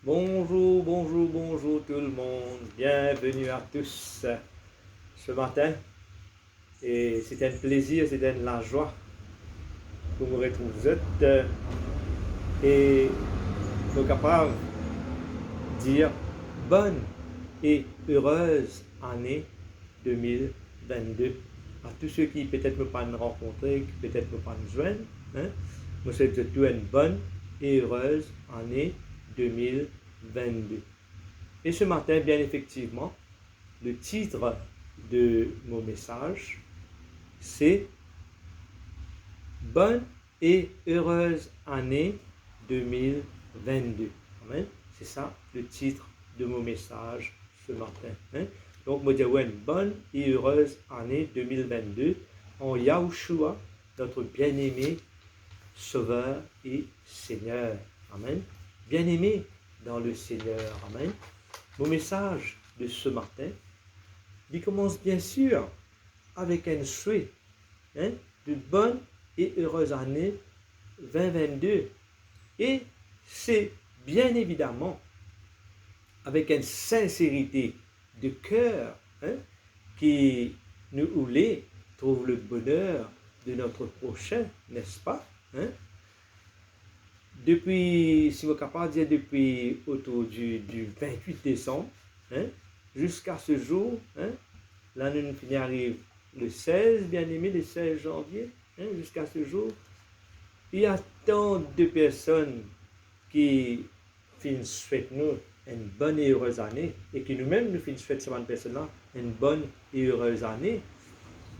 Bonjour, bonjour, bonjour tout le monde. Bienvenue à tous ce matin. Et c'est un plaisir, c'est la joie pour me retrouver et nous capables de dire bonne et heureuse année 2022 à tous ceux qui peut-être ne pas nous rencontrer, qui peut-être ne pas nous joindre. Hein? Nous souhaitons tout une bonne et heureuse année 2022. Et ce matin, bien effectivement, le titre de mon message, c'est Bonne et heureuse année 2022. Amen. C'est ça le titre de mon message ce matin. Hein? Donc, je dis une bonne et heureuse année 2022 en Yahushua, notre bien-aimé Sauveur et Seigneur. Amen. Bien-aimé dans le Seigneur. Amen. Mon message de ce matin, il commence bien sûr avec un souhait d'une bonne et heureuse année 2022. Et c'est bien évidemment avec une sincérité de cœur qui nous voulons trouver le bonheur de notre prochain, n'est-ce pas? Depuis, si vous êtes capable de dire, depuis autour du 28 décembre, jusqu'à ce jour, l'année nous arrive le 16, bien aimé, le 16 janvier, jusqu'à ce jour, il y a tant de personnes qui souhaitent nous une bonne et heureuse année, et qui nous-mêmes nous souhaitent ces personnes-là une bonne et heureuse année.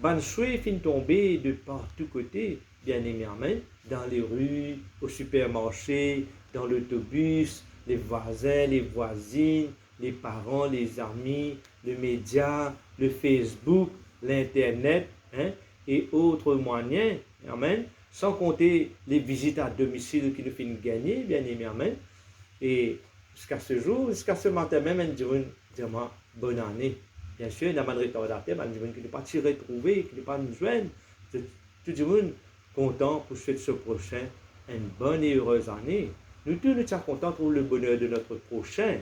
Bonne souhait fin tomber de partout côté, bien aimé, amen, dans les rues, au supermarché, dans l'autobus, les voisins, les voisines, les parents, les amis, les médias, le Facebook, l'Internet, et autres moyens, amen, sans compter les visites à domicile qui nous finissent gagner, bien aimé, amen. Et jusqu'à ce jour, jusqu'à ce matin même, on dit bonne année. Bien sûr, il y a des retardataires, il y a des gens qui ne pas s'y retrouver, qui ne pas nous joindre. Tout le monde content pour souhaiter ce prochain une bonne et heureuse année. Nous tous, nous sommes contents pour le bonheur de notre prochain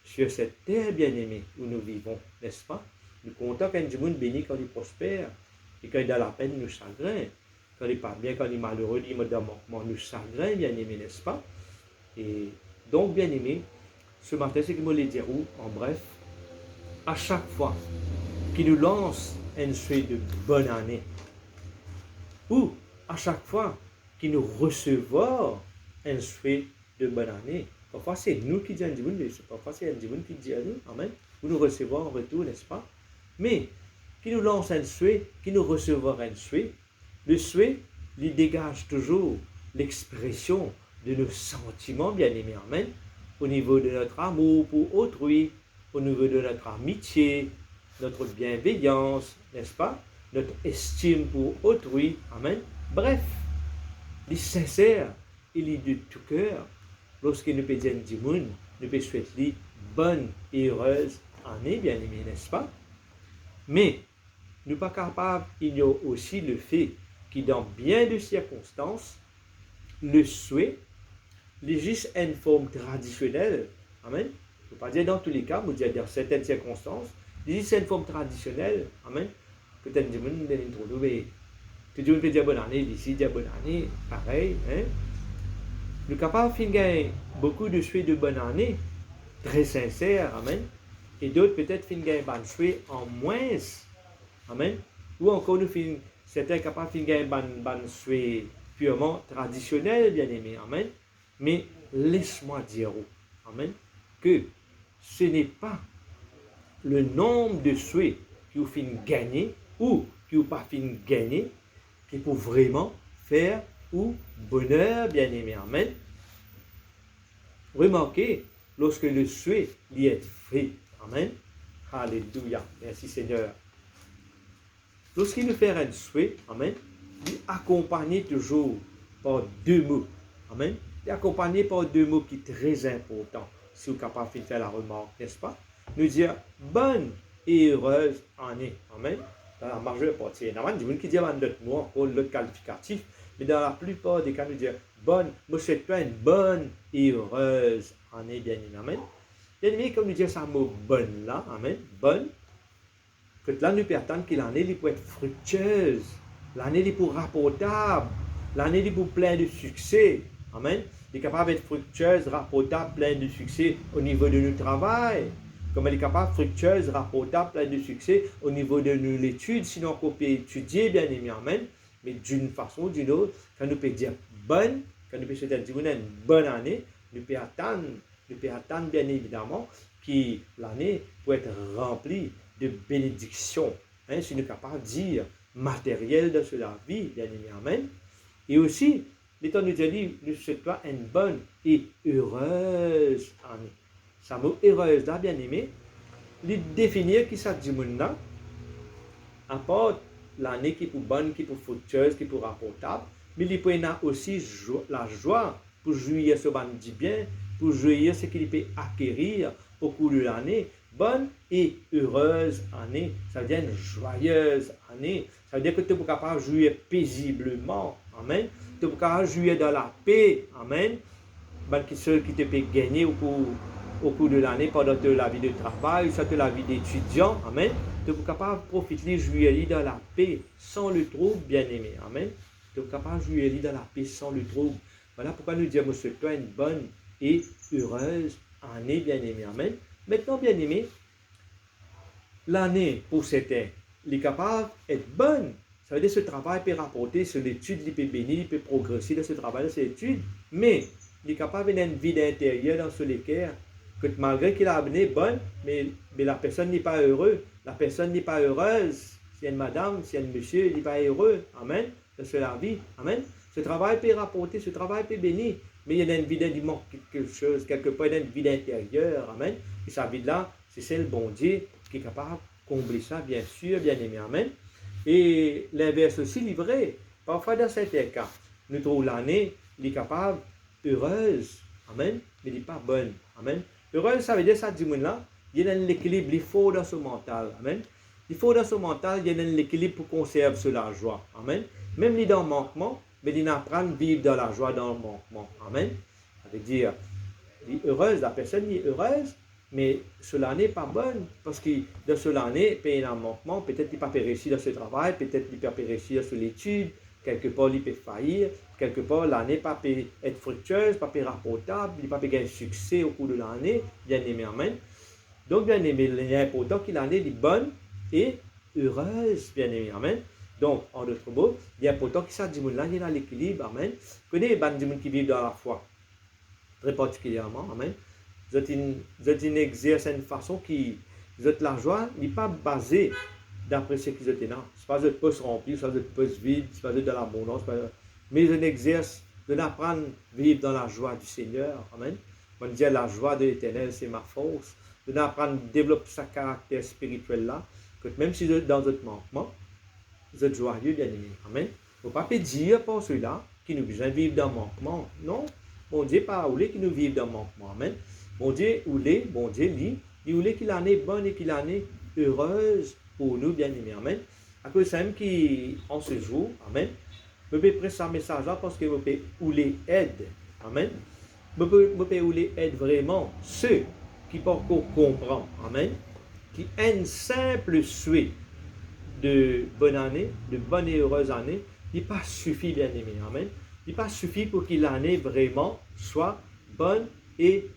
sur cette terre bien-aimée où nous vivons, n'est-ce pas? Nous sommes contents quand le monde bénit, quand il prospère, et quand il a la peine, nous chagrin. Quand il n'est pas bien, quand il est malheureux, il est dans manquement, nous chagrin, bien-aimé, n'est-ce pas? Et donc, bien-aimé, ce matin, c'est que je voulais dire, en bref, à chaque fois qu'il nous lance un souhait de bonne année, ou à chaque fois qu'il nous recevons un souhait de bonne année, parfois c'est nous qui disons à Dieu, parfois c'est Dieu qui dit à nous, amen, ou nous recevons en retour, n'est-ce pas? Mais qui nous lance un souhait, qui nous recevons un souhait, le souhait, il dégage toujours l'expression de nos sentiments, bien aimés, amen, au niveau de notre amour pour autrui, au niveau de notre amitié, notre bienveillance, n'est-ce pas? Notre estime pour autrui, amen. Bref, il est sincère, il est de tout cœur. Lorsque nous pouvons dire du monde, nous pouvons souhaiter bonne et heureuse année, bien aimé, n'est-ce pas? Mais nous ne sommes pas capables d'ignorer aussi le fait que dans bien de circonstances, le souhait est juste une forme traditionnelle, amen. Je ne veux pas dire dans tous les cas, mais dire dans certaines circonstances, c'est une forme traditionnelle, amen. Peut-être que nous devons trouver, tout le monde peut dire bonne année, d'ici dire bonne année, pareil. Nous sommes capables de gagner beaucoup de souhaits de bonne année, très sincères, amen. Et d'autres peut-être de gagner bonne souhaits en moins, amen. Ou encore nous certains capables de gagner bonne souhaits purement traditionnels, bien aimés, amen. Mais laisse-moi dire, amen, que ce n'est pas le nombre de souhaits qui vous fin gagner ou qui vous pas fin gagner qui peut vraiment faire ou bonheur, bien aimé, amen. Remarquez, lorsque le souhait y est fait, amen, alléluia, merci Seigneur. Lorsqu'il nous fait un souhait, amen, il est accompagné toujours par deux mots, amen. Il est accompagné par deux mots qui sont très importants, si vous êtes capable de faire la remarque, n'est-ce pas? Nous dire bonne et heureuse année, amen. Dans la majeure partie, il y a des gens qui disent d'autres mots, encore l'autre qualificatif, Mais dans la plupart des cas, nous disons bonne, moi je souhaite toi une bonne et heureuse année, bien-aimé. Amen. Bien-aimé, comme nous disons ça mot bonne là, amen, bonne, que là nous attendre que l'année pour être fructueuse, l'année pour rapportable, l'année pour plein de succès. Amen. Elle est capable d'être fructueuse, rapportable, plein de succès au niveau de notre travail. Comme elle est capable, fructueuse, rapportable, plein de succès au niveau de nos études, sinon on peut étudier, bien aimé, amen. Mais d'une façon ou d'une autre, quand nous pouvons dire bonne, quand nous pouvons dire une bonne année, nous pouvons attendre bien évidemment que l'année peut être remplie de bénédictions. Hein, si nous sommes capables de dire matériel de la vie, bien aimé, amen. Et aussi, l'État nous dit, nous souhaitons une bonne et heureuse année. Ça mot heureuse là, bien aimé, lui définir qui ça dit là, apporte l'année qui est pour bonne, qui est pour fructueuse, qui est pour rapportable, mais il peut y avoir aussi la joie pour jouir ce qu'on dit bien, pour jouir ce qu'il peut acquérir au cours de l'année. Bonne et heureuse année, ça veut dire une joyeuse année, ça veut dire que tu es capable de jouir paisiblement, amen, tu es capable de jouir dans la paix, amen, ce qui te peut gagner au cours de l'année, pendant la vie de travail, soit la vie d'étudiant, amen, tu es capable de profiter, jouir dans la paix, sans le trouble, bien-aimé, amen, tu es capable de jouir dans la paix, sans le trouble. Voilà pourquoi nous disons, monsieur, toi, une bonne et heureuse année, bien-aimé, amen. Maintenant, bien-aimé, l'année, pour certains, il est capable d'être bonne. Ça veut dire que ce travail peut rapporter, sur l'étude, il peut bénir, il peut progresser dans ce travail, dans cette étude, mais il est capable d'avoir une vie d'intérieur dans ce l'équerre, que malgré qu'il a amené bonne, mais la personne n'est pas heureuse, la personne n'est pas heureuse. Si une madame, si un monsieur, il n'est pas heureux, amen, c'est la vie, amen. Ce travail peut rapporter, ce travail peut bénir, mais il y a une vie il manque quelque chose, quelque part, il y a une vie d'intérieur, amen. Et sa vie-là, c'est celle, bon Dieu, qui est capable de combler ça, bien sûr, bien aimé, amen. Et l'inverse aussi, il est vrai. Parfois, dans certains cas, nous trouvons l'année, il est capable, heureuse, amen, mais il n'est pas bonne, amen. Heureuse, ça veut dire, ça dit là, il y a un équilibre, il faut dans ce mental, amen. Il faut dans ce mental, il y a un équilibre pour conserver la joie, amen. Même il est dans le manquement, mais il apprend à vivre dans la joie, dans le manquement, amen. Ça veut dire, il est heureuse, la personne est heureuse, mais cela n'est pas bonne, parce que dans cela n'est pas un manquement, peut-être qu'il n'a pas réussi dans ce travail, peut-être qu'il n'a pas réussi dans l'étude, quelque part il peut faillir, quelque part l'année pas peut être fructueuse, pas peut rapportable, il pas peut gagner succès au cours de l'année, bien aimé, amen. Donc bien aimé, il est important que l'année est bonne et heureuse, bien aimé, amen. Donc, en d'autres mots, il est important que ça dit là, il y a l'équilibre, amen. Que des gens qui vivent dans la foi, très particulièrement, amen. Vous êtes une exerce une façon qui, vous êtes la joie, n'est pas basée d'après ce qu'ils ont là. Ce n'est pas de poste rempli, ce n'est pas de poste vide, ce n'est pas de l'abondance, mais un exerce de l'apprendre à vivre dans la joie du Seigneur, amen. On dit la joie de l'Éternel, c'est ma force. De l'apprendre à développer sa caractère spirituel là, que même si vous êtes dans votre manquement, vous êtes joyeux, bien aimé. Amen. Il ne faut pas dire pour ceux-là qui nous besoin de vivre dans le manquement. Non. Bon Dieu, pas où qui nous vivent dans le manquement. Amen. Bon Dieu, bon Dieu, il voulait qu'il en ait bonne et qu'il en ait heureuse pour nous, bien aimés. Amen. À cause de ça, qui en ce jour, amen. Je peux prendre ce message-là parce que je peux les aider. Amen. Je peux les aider vraiment ceux qui ne peuvent pas comprendre. Amen. Qui ont un simple souhait de bonne année, de bonne et heureuse année, il n'est pas suffit, bien aimé. Amen. Il n'est pas suffit pour que l'année vraiment soit bonne et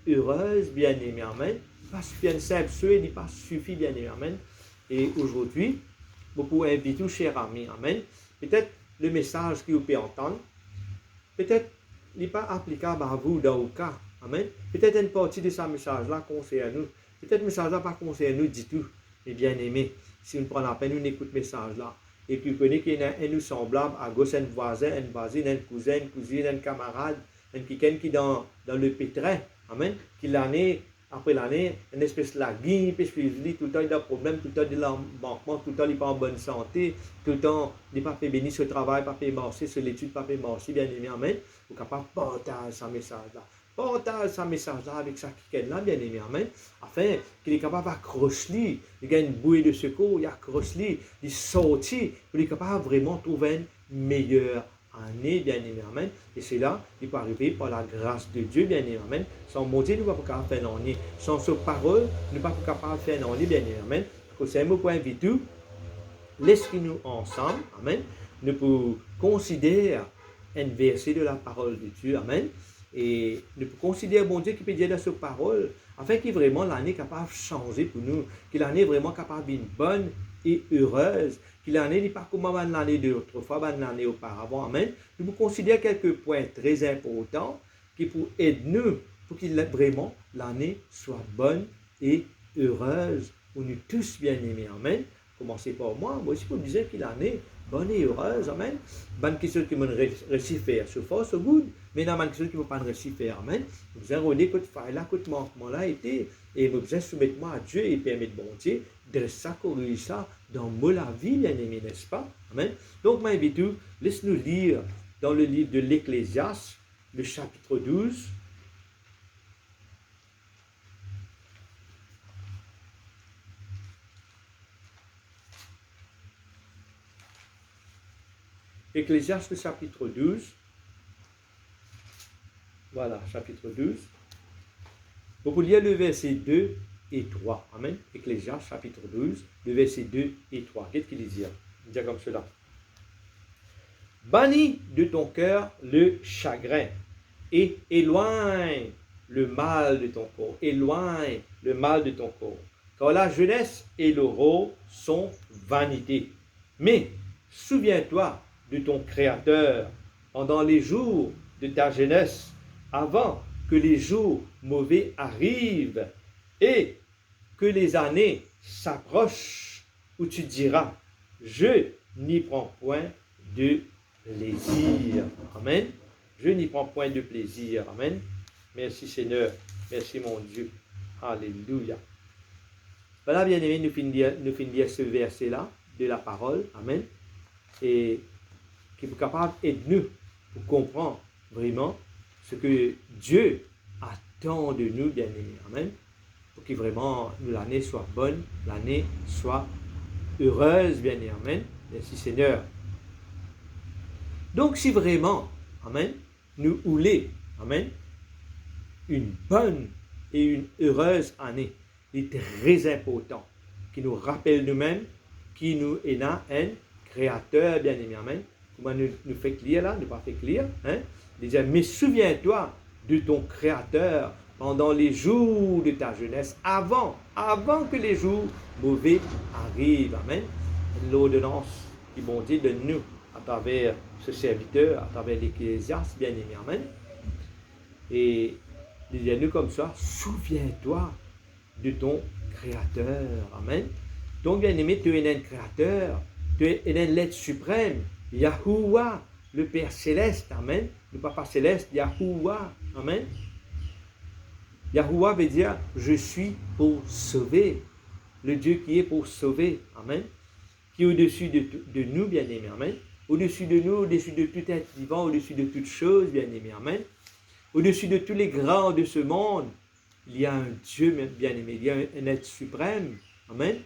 heureuse, bien aimé. Amen. Il n'est pas suffit, un simple souhait, il n'est pas suffit, bien aimé. Amen. Et aujourd'hui, beaucoup invitez, chers amis. Amen. Peut-être le message que vous pouvez entendre, peut-être il n'est pas applicable à vous dans le cas. Amen. Peut-être une partie de ce message-là concerne nous. Peut-être le message-là pas concerne nous du tout. Mais bien aimé, si on prend la peine, on écoute le message-là. Et puis, vous connaissez qu'il y a un nous semblable à gauche, un voisin, une voisine, un cousin, une cousine, un camarade, un quelqu'un qui est dans le pétrin. Amen. Qui l'année, après l'année, une espèce de laguille, tout le temps il a des problèmes, tout le temps il a un manquement, tout le temps il n'est pas en bonne santé, tout le temps il n'est pas fait bénir sur le travail, pas fait marcher, sur l'étude, pas fait marcher, bien aimé. Amen. Vous êtes capable de partager ce message-là. Partage ce message-là avec ça qui est là, bien aimé, amen, afin qu'il est capable d'accrocher, il gagne une bouée de secours, il accroche, il sortit, il est capable de vraiment trouver une meilleure année, bien-aimé, amen. Et c'est là, il peut arriver par la grâce de Dieu, bien-aimé, amen. Sans mon Dieu, nous ne pouvons pas faire une année. Sans sa parole, nous ne pouvons pas capable de faire une année, bien-aimé, amen. Parce que c'est un mot point tout. Laissez-nous ensemble, amen. Nous pouvons considérer un verset de la parole de Dieu, amen. Et nous pouvons considérer bon Dieu qui peut dire dans sa parole, afin qu'il vraiment l'année capable de changer pour nous, que l'année vraiment capable d'être bonne et heureuse, que l'année n'est pas comme l'année d'autrefois, l'année auparavant, amen. Nous pouvons considérer quelques points très importants qui pour aider nous, pour que vraiment l'année soit bonne et heureuse pour nous tous bien-aimés, amen. Commencez par moi aussi pour dire que l'année bonne et heureuse, amen. Bonne question qui me réussit faire, ce fort, ce good, mais dans une question qui ne peut pas réussir faire, amen. Vous avez reconnu que faille là, que manquement là été, et vous avez soumettre moi à Dieu et permettre bon Dieu de ça, corriger ça dans la vie, bien aimé, n'est-ce pas? Amen. Donc, moi, invite vous, laisse-nous lire dans le livre de l'Ecclésiaste, le chapitre 12. Ecclésiaste chapitre 12. Voilà, chapitre 12. Vous pouvez lire le verset 2 et 3. Amen. Ecclésiaste chapitre 12, le verset 2 et 3. Qu'est-ce qu'il dit? Il dit comme cela. Bannis de ton cœur le chagrin et éloigne le mal de ton corps. Éloigne le mal de ton corps. Car la jeunesse et l'euro sont vanité. Mais souviens-toi de ton Créateur pendant les jours de ta jeunesse, avant que les jours mauvais arrivent et que les années s'approchent, où tu diras, je n'y prends point de plaisir. Amen. Je n'y prends point de plaisir. Amen. Merci Seigneur. Merci mon Dieu. Alléluia. Voilà, bien aimé, nous finissons lire ce verset-là de la parole. Amen. Et qui est capable d'aider nous pour comprendre vraiment ce que Dieu attend de nous, bien aimés. Amen. Pour que vraiment l'année soit bonne, l'année soit heureuse, bien aimé. Amen. Merci Seigneur. Donc, si vraiment, amen, nous voulons, amen, une bonne et une heureuse année, il est très important qui nous rappelle nous-mêmes qui nous est là, un créateur, bien aimé, amen. Comment nous fait lire là, nous pas fait lire, hein? Il dit, mais souviens-toi de ton créateur pendant les jours de ta jeunesse, avant que les jours mauvais arrivent, amen. L'ordonnance qui bon Dieu de nous à travers ce serviteur, à travers l'Ecclésiaste, bien aimé, amen. Et il dit à nous comme ça, souviens-toi de ton créateur, amen. Donc, bien aimé, tu es un créateur, tu es un l'être suprême, Yahuwah, le Père céleste, amen. Le Papa céleste, Yahuwah, amen. Yahuwah veut dire, je suis pour sauver. Le Dieu qui est pour sauver, amen. Qui est au-dessus de nous, bien aimé, amen. Au-dessus de nous, au-dessus de tout être vivant, au-dessus de toutes choses, bien aimé, amen. Au-dessus de tous les grands de ce monde, il y a un Dieu, bien aimé, il y a un être suprême, amen.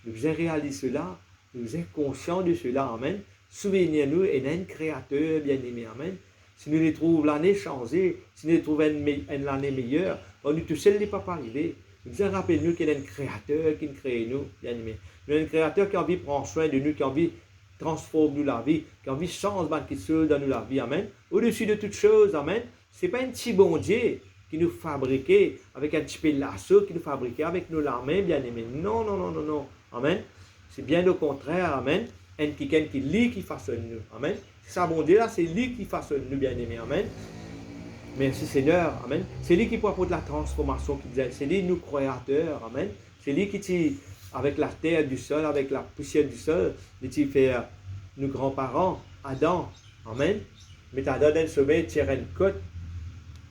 Nous avons réalisé cela, nous sommes conscients de cela, amen. Souvenez-nous, il y a un créateur, bien aimé, amen. Si nous les trouvons l'année changée, si nous les trouvons l'année meilleure, on nous tout seul n'est pas arrivé. Nous rappelons-nous qu'il y a un créateur qui nous crée nous, bien aimé. Il y a un créateur qui a envie de prendre soin de nous, qui a envie de transformer nous la vie, qui a envie de changer quelque chose dans nous la vie, amen. Au-dessus de toutes choses, amen. Ce n'est pas un petit bon Dieu qui nous fabriquait avec un petit peu de lasso, qui nous fabriquait avec nos mains, bien aimé. Non, non, non, non, non. Amen. C'est bien au contraire, amen. Un quelqu'un qui lit, qui façonne nous. Amen. C'est ça, bon Dieu, là, c'est lui qui façonne nous, bien aimé. Amen. Merci Seigneur. Amen. C'est lui qui peut apporter la transformation qui disait. C'est lui, nous créateurs. Amen. C'est lui qui, avec la terre du sol, avec la poussière du sol, il fait nos grands-parents, Adam. Amen. Mais Adam, dans le sommeil, tire une côte.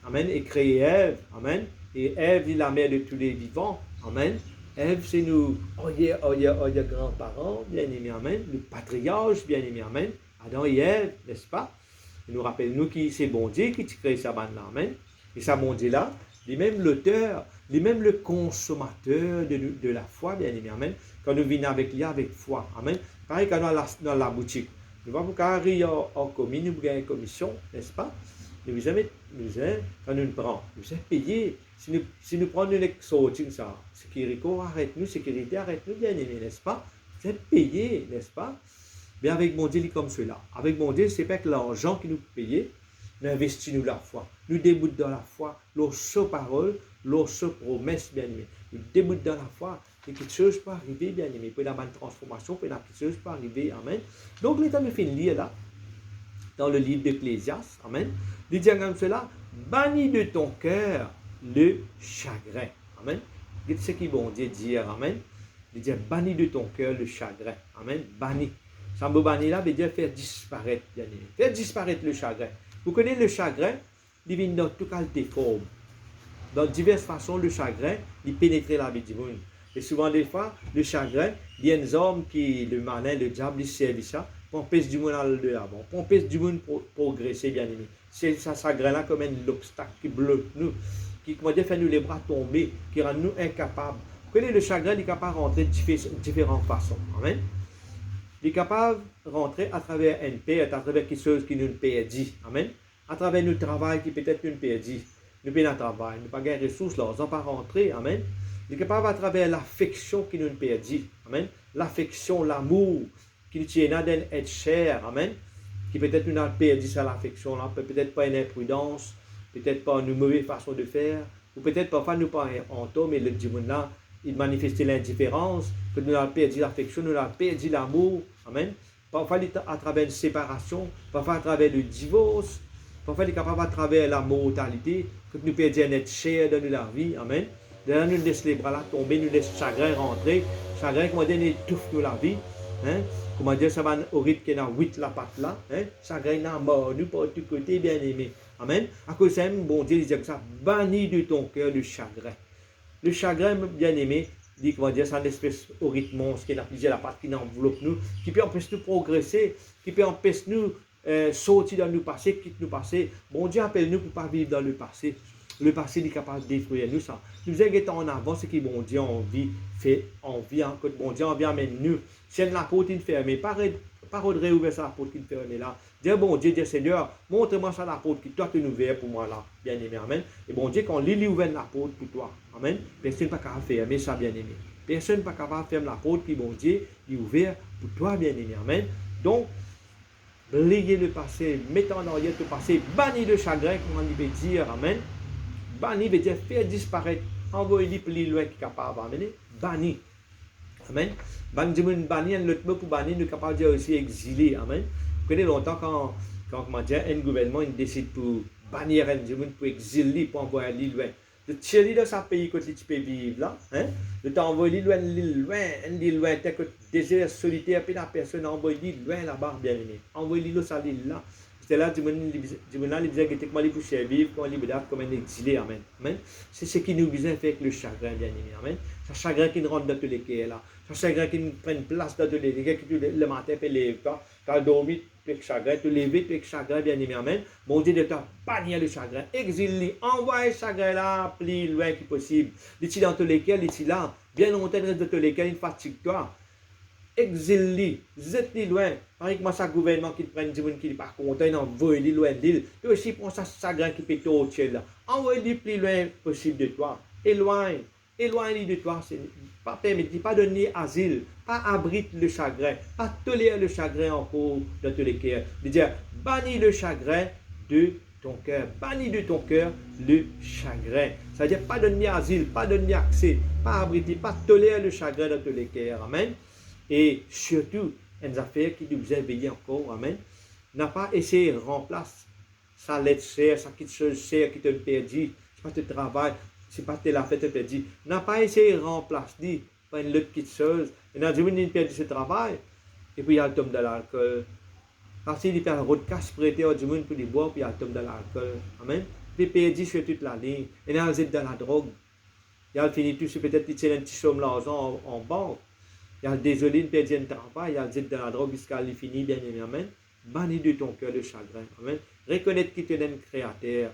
Amen. Et créer Ève. Amen. Et Ève est la mère de tous les vivants. Amen. Ève, c'est nous, grands-parents, bien aimés, amen. Le patriarche, bien aimé, amen. Adam et Ève, n'est-ce pas? Il nous rappelle, nous, qui c'est bon Dieu qui crée ça, amen. Et ça, bon Dieu là, il est même l'auteur, il est même le consommateur de la foi, bien aimé, amen. Quand nous venons avec lui, avec foi, amen. Pareil quand dans la boutique. Nous ne pouvons pas arriver en commis, nous avons une commission, n'est-ce pas? Nous avons, quand nous prenons, nous avons payé. Si nous prenons une sortie, ça, sécurité, arrête-nous, bien aimé, n'est-ce pas? Vous êtes payé, n'est-ce pas? Mais avec mon Dieu, il est comme cela. Avec mon Dieu, ce n'est pas que l'argent qui nous paye, nous investissons la foi. Nous débutons dans la foi, l'autre parole, l'autre promesse, bien aimé. Nous débutons dans la foi, et quelque chose peut arriver, bien aimé. Puis la bonne transformation, puis quelque chose peut arriver, amen. Donc, l'État me fait lire là, dans le livre d'Ecclésiaste, amen. Il dit comme cela, bannis de ton cœur le chagrin, amen. Dites ce qui bon Dieu dire, amen. Il dit, bannis de ton cœur le chagrin, amen. Bannis. Ça me bannir là, veut dire faire disparaître, bien aimé. Faire disparaître le chagrin. Vous connaissez le chagrin, il vient dans toute qualité forme. Dans diverses façons, le chagrin, il pénètre la vie du monde. Et souvent, des fois, le chagrin, il y a des hommes qui, le malin, le diable, ils servent ça pour empêcher du monde à aller de l'avant, pour empêcher du monde progresser, bien aimé. C'est ça, chagrin-là comme un obstacle qui bloque nous, qui fait nous les bras tomber, qui rend nous incapables. Vous connaissez le chagrin, il est capable de rentrer de différentes façons. Amen. Il est capable de rentrer à travers une perte, à travers quelque chose qui nous perdit. Amen. À travers notre travail qui peut-être nous perdit. Nous perdons notre travail, nous n'avons pas de ressources, là, on pas rentrer. Amen. Il est capable à travers l'affection qui nous perdit. Amen. L'affection, l'amour qui nous tient dans être cher. Amen. Qui peut-être nous a perdu ça, l'affection, là, peut-être pas une imprudence, peut-être pas une mauvaise façon de faire, ou peut-être parfois nous pas en tort, mais le dimanche là, il manifestait l'indifférence, que nous avons perdu l'affection, nous avons perdu l'amour. Amen. Parfois, à travers une séparation, parfois à travers le divorce, parfois, il est capable à travers la mortalité, que nous perdons notre chair dans la vie. Amen. Là, nous laissons les bras là tomber, nous laissons chagrin rentrer. Chagrin, comment dire, étouffe nous la vie. Hein? Comment dire, ça va au rythme qui est dans 8 la patte là. Hein? Chagrin n'a mort, nous par tous côtés, bien aimé. Amen. À cause de ça, bon Dieu, il dit comme ça, bannis de ton cœur le chagrin. Le chagrin, bien aimé, dit, comment dire, c'est une espèce de rythme qui est dans la patte qui enveloppe nous, qui peut empêcher nous de progresser, qui peut empêcher nous sortir dans le passé, quitte nous passé. Bon Dieu appelle nous pour ne pas vivre dans le passé. Le passé est capable de détruire nous. Ça. Nous avons en avant ce que bon Dieu a envie, fait envie, hein, que bon Dieu a envie amène nous. Si la porte est fermée, pas de réouvrir la porte qui est fermée là. Dis bon Dieu, dis Seigneur, montre-moi ça la porte qui toi tu nous ouvert pour moi là. Bien aimé, amen. Et bon Dieu, quand l'île ouvre la porte pour toi, amen. Personne n'est pas capable de fermer ça, bien aimé. Personne n'est pas capable de fermer la porte qui bon Dieu est ouvert pour toi, bien aimé, amen. Donc, balayer le passé, mettre en arrière le passé, bannir le chagrin, comme on veut dire, amen. Bannir veut dire faire disparaître, envoyer plus loin qui est capable d'amener, bannir. Amen. Bannir, l'autre mot pour bannir, nous sommes capables de dire aussi exilé, amen. Vous connaissez longtemps quand comment dire, un gouvernement il décide pour bannir un monde, pour exiler, pour envoyer loin. De tirer dans sa pays quand tu peux vivre là, hein? De t'envoyer loin, loin, tel que désert solitaire, puis la personne envoyé loin là-bas, bien aimé. Envoyer l'île ça l'île là. C'est là du monde il disait que comment il pour vivre, comment il comme un exilé, amen. Amen. C'est ce qui nous besoin faire avec le chagrin, bien aimé, amen. C'est le chagrin qui nous rentre dans tous les cœurs là. C'est le chagrin qui nous prend place dans tous les cœurs, qui le matin peut lever pas, tu as dormi avec chagrin, tu lever avec chagrin, bien aimé, amen. Bon Dieu de te bannir le chagrin, exilé, envoie le chagrin là, plus loin que possible. Ici dans tous les cœurs, ici là, bien longtemps reste dans tous les cœurs, il fatigue toi. Exilé, zette-les loin. Par exemple, ça gouvernement qui prend du monde qui n'est pas content, il envoie les loin d'île. Tu aussi prends ça chagrin qui peut t'aucher là. Envoie-les plus loin possible de toi. Éloigne de toi. Pas permettre, pas donner asile, pas abrite le chagrin, pas tolérer le chagrin encore dans tous les cœurs. Il dit, bannis le chagrin de ton cœur. Bannis de ton cœur le chagrin. C'est-à-dire, pas donner asile, pas donner accès, pas abriter, pas tolérer le chagrin dans tous les cœurs. Amen. Et surtout, une affaire qui nous a veillé encore, amen, n'a pas essayé de remplacer sa lettre chère, sa petite chose chère qui te perdu, c'est pas ton travail, c'est pas tes affaires qui te perdu, n'a pas essayé de remplacer par une autre petite chose, et dans une il perdu ce travail, et puis il y a le tombe de l'alcool. Parce qu'il y a un route casse prêté au monde pour les boire, puis il y a le tombe de l'alcool, amen, puis il perdu sur toute la ligne, et il y a dans la drogue, il y a fini tout, c'est peut-être qu'il y a un petit somme l'argent en banque. Il y a désolé de perdre un travail, il y a dit dans la drogue jusqu'à l'infini, bien aimé, amen. Bannis de ton cœur le chagrin, amen. Reconnaître qu'il te donne créateur.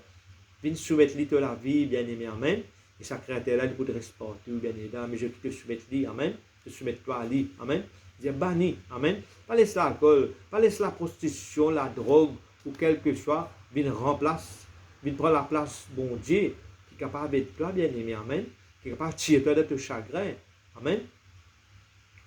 Viens soumettre lui la vie, bien aimé, amen. Et sa créateur là, il peut te rester partout, bien aimé, mais je te soumets lui, amen. Je soumets toi à lui, amen. Il dit banni. Amen. Pas laisser l'alcool, pas laisser la prostitution, la drogue, ou quel que soit, vient remplace, vient prendre la place, bon Dieu, qui est capable d'être toi, bien-aimé. Amen. Qui est capable de tirer toi de ton chagrin. Amen.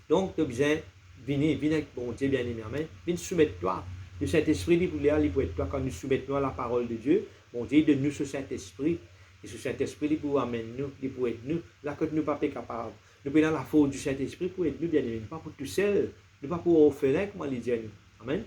Donc, tu as besoin de venir avec bon Dieu, bien-aimé. Amen. Viens soumettre toi. Le Saint-Esprit, il peut être toi quand nous soumettons à la parole de Dieu. Bon Dieu, donne-nous ce Saint-Esprit. Et ce Saint-Esprit, il peut amener nous, il peut être nous. Là, que nous ne sommes pas capables. Nous prenons la faute du Saint-Esprit pour être nous, bien-aimés. Pas pour tout seul. Nous pas pour orphelin, comme il dit à nous. Amen.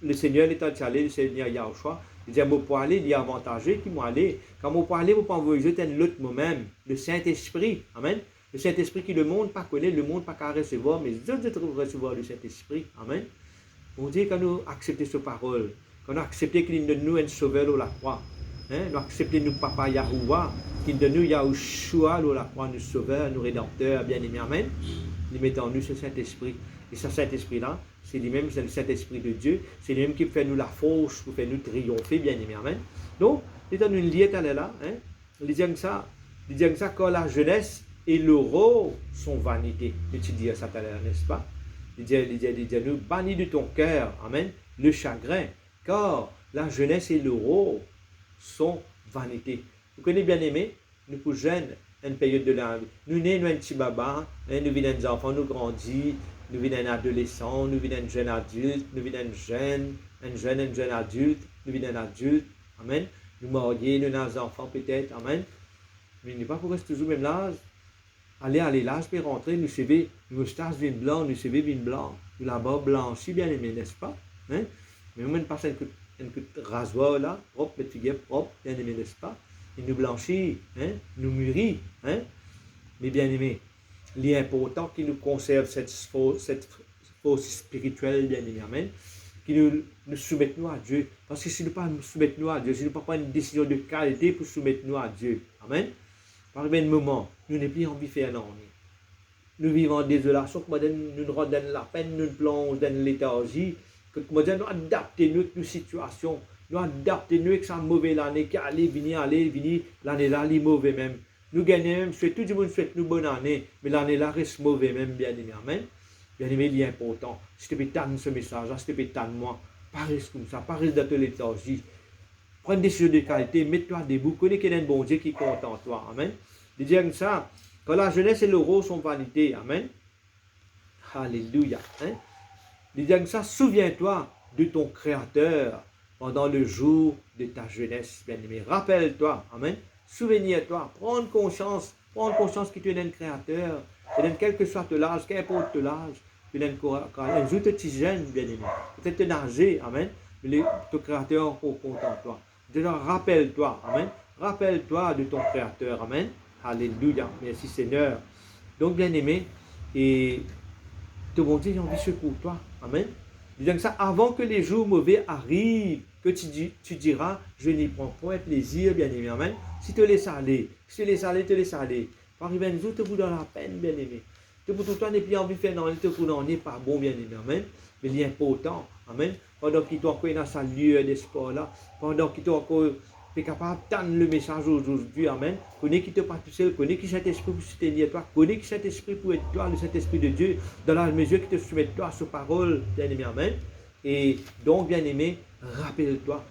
Le Seigneur est en allé, le Seigneur Yahushua. Il dit, moi pour aller, il est avantageux qui m'ont allé. Quand moi pour aller, vous pouvez envoyer l'autre moi-même, le Saint-Esprit. Amen. Le Saint-Esprit qui le monde pas connaît, le monde pas qu'à recevoir, mais Dieu trouve recevoir le Saint-Esprit. Amen. On dit quand nous acceptons cette parole, quand nous acceptons qu'il donne nous un sauveur à la croix, nous acceptons nous papa Yahuwah, qu'il donne nous Yahushua à la croix, nous sauveur, nous rédempteur, bien-aimé. Amen. Il met en nous ce Saint-Esprit. Et ce Saint-Esprit-là, c'est lui-même, c'est le Saint-Esprit de Dieu, c'est lui-même qui fait nous la force pour faire nous triompher, bien-aimé. Amen. Donc, il est en une liette là, il dit que ça, quand la jeunesse et l'euro sont vanité. Tu dis ça tout à l'heure, n'est-ce pas? Il dit nous, bannis de ton cœur, amen, le chagrin, car la jeunesse et l'euro sont vanité. Vous connaissez bien aimé, nous pour jeunes, une période de la vie. Nous naissons un petit baba, nous vivons des enfants, nous grandissons, nous vivons un adolescent, nous vivons un jeune adulte, nous vivons un jeune adulte, nous vivons un adulte, amen. Nous marions, nous avons des enfants peut-être, amen. Mais il n'est pas pour rester toujours même l'âge. Allez, là, je peux rentrer, nous savons, nous moustaches viennent blanc, nous savons viennent blanc, nous la barbe blanchie, bien aimé, n'est-ce pas? Hein? Mais on passe un coup de rasoir là, propre, petite figure propre, bien aimé, n'est-ce pas? Et nous blanchit, hein? Nous mûrit, hein? Mais bien aimé, il est important qu'il nous conserve cette force spirituelle, bien aimé, amen, qu'il nous soumette nous à Dieu. Parce que si nous ne pas nous soumettre nous à Dieu, si nous ne pas prendre une décision de qualité pour soumettre nous à Dieu, amen. Par un moment, nous n'avons plus envie de faire non. Nous vivons en désolation, nous nous rendons la peine, nous plongeons dans léthargie, que nous adaptons nos situations, nous adaptons avec sa mauvaise année qui allait venir, l'année là, elle est mauvaise même. Nous gagnons même, tout le monde souhaite nous bonne année, mais l'année là reste mauvaise même, bien aimé, amen. Bien aimé, il est important. Si tu peux t'attendre ce message, si tu peux t'attendre moi, pas reste comme ça, pas reste dans ta léthargie. Prends des décisions de qualité, mets-toi debout, connais qu'il y a un bon Dieu qui compte en toi. Amen. Il dit comme ça, quand la jeunesse et l'euro sont vanité. Amen. Alléluia. Hein? Il dit comme ça, souviens-toi de ton Créateur pendant le jour de ta jeunesse, bien-aimé. Rappelle-toi. Amen. Souviens-toi. Prends conscience que tu es un Créateur. Et quel que soit l'âge, qu'importe l'âge, tu es un jour petit jeune, bien-aimé. Peut-être nager. Amen. Mais ton Créateur compte en toi. Déjà, rappelle-toi, amen. Rappelle-toi de ton Créateur, amen. Alléluia, merci Seigneur. Donc, bien-aimé, et ton bon Dieu, il a envie de secours toi, amen. Disons ça, avant que les jours mauvais arrivent, que tu diras, je n'y prends point plaisir, bien-aimé, amen. Si tu laisses aller, te laisses aller. Par arriver un jour, tu vous donnes la peine, bien-aimé. Tu pour tout toi, n'es plus envie de faire non, tu pour n'en est pas bon, bien-aimé, amen. Mais il est important, amen. Pendant qu'il est encore dans sa lieu d'espoir là, pendant qu'il est encore capable d'entendre le message aujourd'hui, amen. Connais qu'il ne pas tout seul, connais qu'il Saint-Esprit pour soutenir toi, connais qu'il Saint-Esprit pour être toi, le Saint-Esprit de Dieu, dans la mesure qu'il te soumet toi à sa parole, bien-aimé, amen. Et donc, bien-aimé, rappelle-toi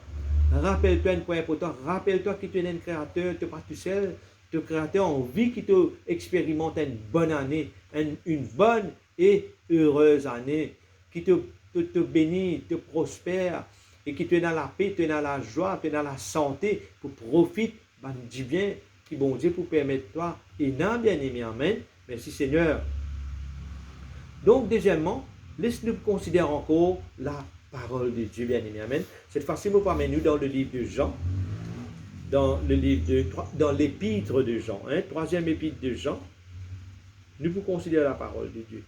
un point important, rappelle-toi que tu es un créateur, tu n'es pas tout seul, tu es créateur en vie qui te expérimente une bonne année, une bonne et heureuse année, qui te bénit, te prospère, et qui te dans la paix, te dans la joie, te dans la santé, pour profiter du bien qui bon Dieu pour permettre toi, et non bien-aimé, amen. Merci Seigneur. Donc, deuxièmement, laisse-nous considérer encore la parole de Dieu, bien-aimé, amen. Cette fois-ci, nous parlons dans le livre de Jean, dans l'épître de Jean, troisième épître de Jean, nous pouvons considérer la parole de Dieu.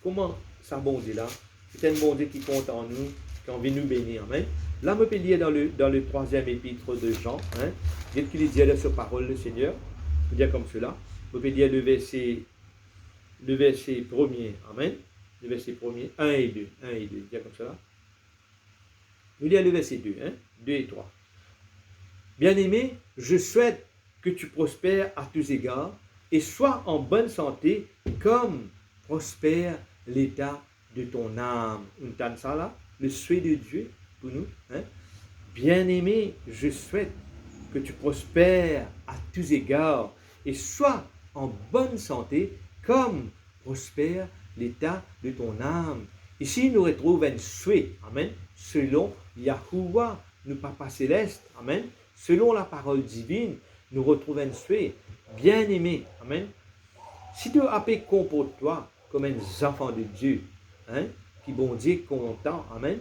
Comment ça bon Dieu là? C'est un bon Dieu qui compte en nous, qui a envie de nous bénir. Amen. Là, je peux lire dans le troisième épître de Jean, dès qu'il dit de sa parole, le Seigneur, je peux dire comme cela. Je peux lire le verset premier, amen. Le verset premier, 1 et 2, dire comme cela. Je lis le verset 2, 2 et 3. Bien-aimé, je souhaite que tu prospères à tous égards et sois en bonne santé comme prospère l'état de ton âme. On entend ça là, le souhait de Dieu pour nous. Hein? Bien-aimé, je souhaite que tu prospères à tous égards et sois en bonne santé comme prospère l'état de ton âme. Ici, nous retrouvons un souhait, amen, selon Yahuwah, nous Papa Céleste, amen, selon la parole divine, nous retrouvons un souhait, bien-aimé, amen. Si tu as comporte-toi comme un enfant de Dieu, hein, qui bon Dieu est content, amen,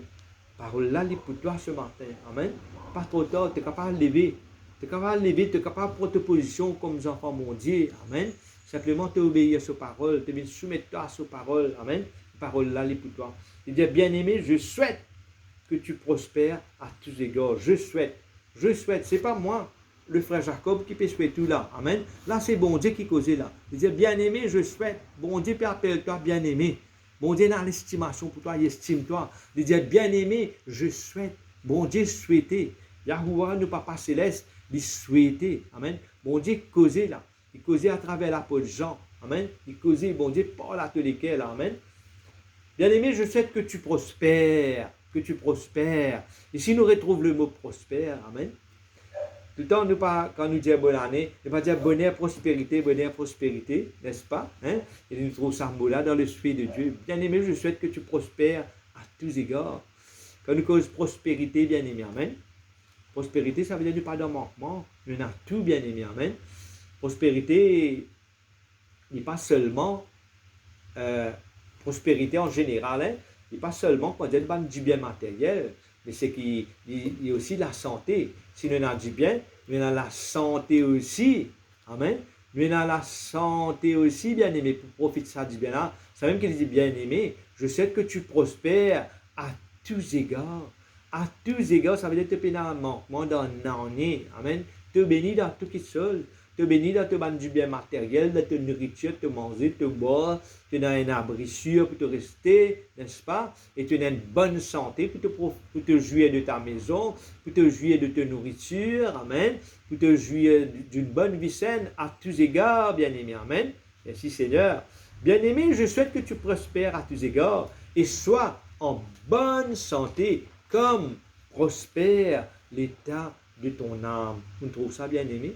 parole là, pour toi ce matin, amen, pas trop tard, tu es capable de lever, tu es capable de lever, tu es capable de prendre ta position comme enfant mon Dieu, amen, simplement te obéir à sa parole, te soumettre à sa parole, amen, parole là, pour toi. Il dit, bien-aimé, je souhaite que tu prospères à tous égards, je souhaite, c'est pas moi, le frère Jacob qui peut souhaiter tout là. Amen. Là, c'est bon Dieu qui causait là. Il dit, bien-aimé, je souhaite. Bon Dieu peut appeler toi bien-aimé. Bon Dieu dans l'estimation pour toi, il estime toi. Il dit, bien-aimé, je souhaite. Bon Dieu souhaitait. Yahuwah, nous Papa Céleste, il souhaitait. Amen. Bon Dieu causait là. Il causait à travers l'apôtre Jean. Amen. Il causait, bon Dieu, par à tous lesquels. Amen. Bien-aimé, je souhaite que tu prospères. Que tu prospères. Ici, nous retrouvons le mot prospère. Amen. Tout le temps, nous pas, quand nous disons bonne année, nous pas dire bonheur, prospérité, n'est-ce pas? Hein? Et nous trouvons ça mot-là dans le souhait de Dieu. Bien-aimé, je souhaite que tu prospères à tous égards. Quand nous causons prospérité, bien-aimé, amen. Prospérité, ça veut dire pas de manquement. Nous avons tout, bien-aimé, amen. Prospérité n'est pas seulement prospérité en général, hein? Il n'est pas seulement quand on dit du bien matériel, mais c'est qu'il y a aussi la santé. Si nous avons du bien, nous avons la santé aussi. Amen. Nous avons la santé aussi, bien-aimé, pour profiter de ça du bien-là. C'est même qu'il dit, bien-aimé, je sais que tu prospères à tous égards. À tous égards, ça veut dire que tu es dans un manquement, dans un année. Amen. Tu es béni dans tout qui seul. Tu es béni dans te du bien matériel, de te nourriture, te manger, te boire, tu es dans un abri sûr pour te rester, n'est-ce pas? Et tu es dans une bonne santé pour te jouir de ta maison, pour te jouir de ta nourriture, amen, pour te jouir d'une bonne vie saine à tous égards, bien-aimé, amen. Merci Seigneur. Bien-aimé, je souhaite que tu prospères à tous égards et sois en bonne santé comme prospère l'état de ton âme. Vous trouvez ça, bien-aimé?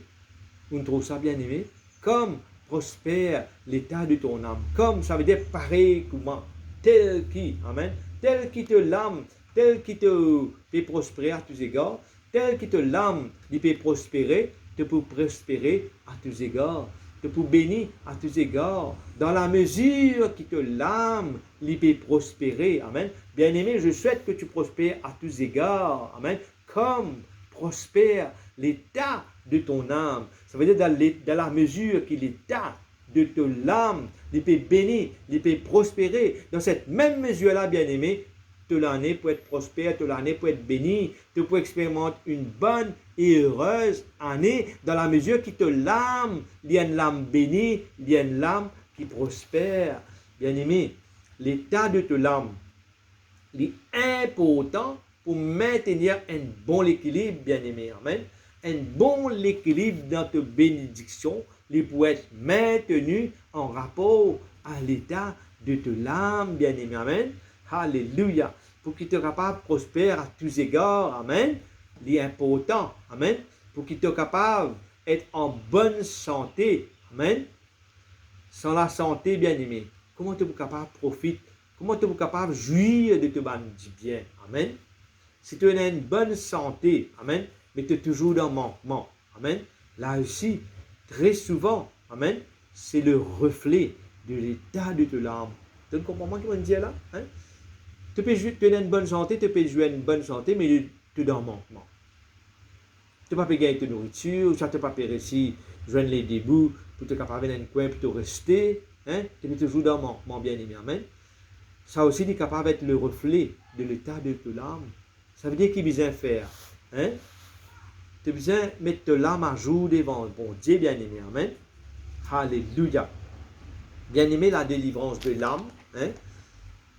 Vous trouvez ça, bien-aimé? Comme prospère l'état de ton âme. Comme, ça veut dire pareil, comment? Tel qui, amen, tel qui te l'âme, tel qui te peut prospérer à tous égards, tel qui te l'âme, il peut prospérer, te peut prospérer à tous égards, te peut bénir à tous égards, dans la mesure qui te l'âme, il peut prospérer, amen. Bien-aimé, je souhaite que tu prospères à tous égards, amen, comme prospère l'état de ton âme. Ça veut dire dans la mesure que l'état de ton âme, il peut bénir, il peut prospérer. Dans cette même mesure-là, bien-aimé, toute l'année peut être prospère, toute l'année peut être bénie, tu peux expérimenter une bonne et heureuse année dans la mesure que te l'âme, il y a une âme bénie, il y a une âme qui prospère. Bien-aimé, l'état de ton âme, il est important pour maintenir un bon équilibre, bien-aimé. Amen. Un bon équilibre dans ta bénédiction, il peut être maintenu en rapport à l'état de ta âme, bien-aimé. Amen. Alléluia. Pour qu'il te capable de prospérer à tous égards. Amen. Il est important. Amen. Pour qu'il te capable d'être en bonne santé. Amen. Sans la santé, bien-aimé, comment tu es capable de profiter? Comment tu es capable de jouir de te du bien? Amen. Si tu as une bonne santé, amen, mais tu es toujours dans le manquement, amen, là aussi, très souvent, amen, c'est le reflet de l'état de ton âme. Tu comprends ce que je dis là? Hein? Tu as une bonne santé, tu peux jouer une bonne santé, mais tu es dans le manquement. Tu ne peux pas gagner ta nourriture, tu ne peux pas réussir à joindre les débuts pour te capable dans un coin pour te rester. Hein? Tu es toujours dans le manquement, bien aimé, amen. Ça aussi, tu es capable d'être le reflet de l'état de ton âme. Ça veut dire qu'il besoin faire. Hein? Tu as besoin de mettre l'âme à jour devant bon Dieu, bien-aimé. Amen. Alléluia. Bien-aimé, la délivrance de l'âme, hein?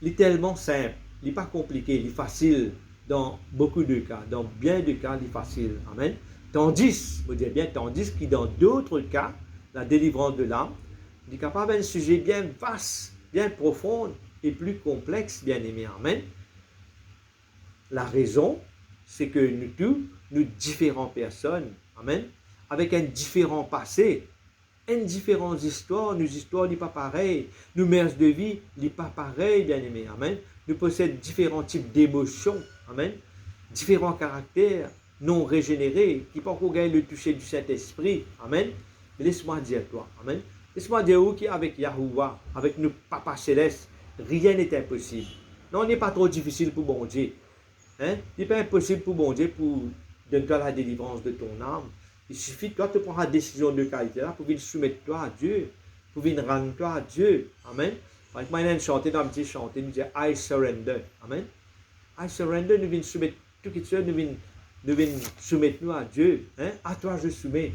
Il est tellement simple. Il n'est pas compliqué. Il est facile dans beaucoup de cas. Dans bien de cas, il est facile. Amen. Tandis, vous dites bien, tandis que dans d'autres cas, la délivrance de l'âme, il est capable d'un sujet bien vaste, bien profond, et plus complexe, bien-aimés. Amen. La raison, c'est que nous tous, nous différentes personnes, amen, avec un différent passé, une différente histoire, nos histoires n'est pas pareilles, nos mœurs de vie n'est pas pareilles, bien-aimés, amen. Nous possédons différents types d'émotions, amen, différents caractères non régénérés, qui peuvent gagner le toucher du Saint-Esprit, amen. Mais laisse-moi dire toi, amen. Laisse-moi dire où qui avec Yahuwah, avec nos papas célestes, rien n'est impossible. Non, on n'est pas trop difficile pour bon Dieu. Hein? Il n'est pas impossible pour bon Dieu pour donner toi la délivrance de ton âme. Il suffit que toi de prendre la décision de qualité là pour venir soumettre toi à Dieu, pour venir rendre toi à Dieu. Amen. Par exemple, moi, je chanter dans un petit chanter, nous dire I surrender. Amen. I surrender, nous venons soumettre tout qui est, nous venons soumettre nous à Dieu. Hein? À toi je soumets.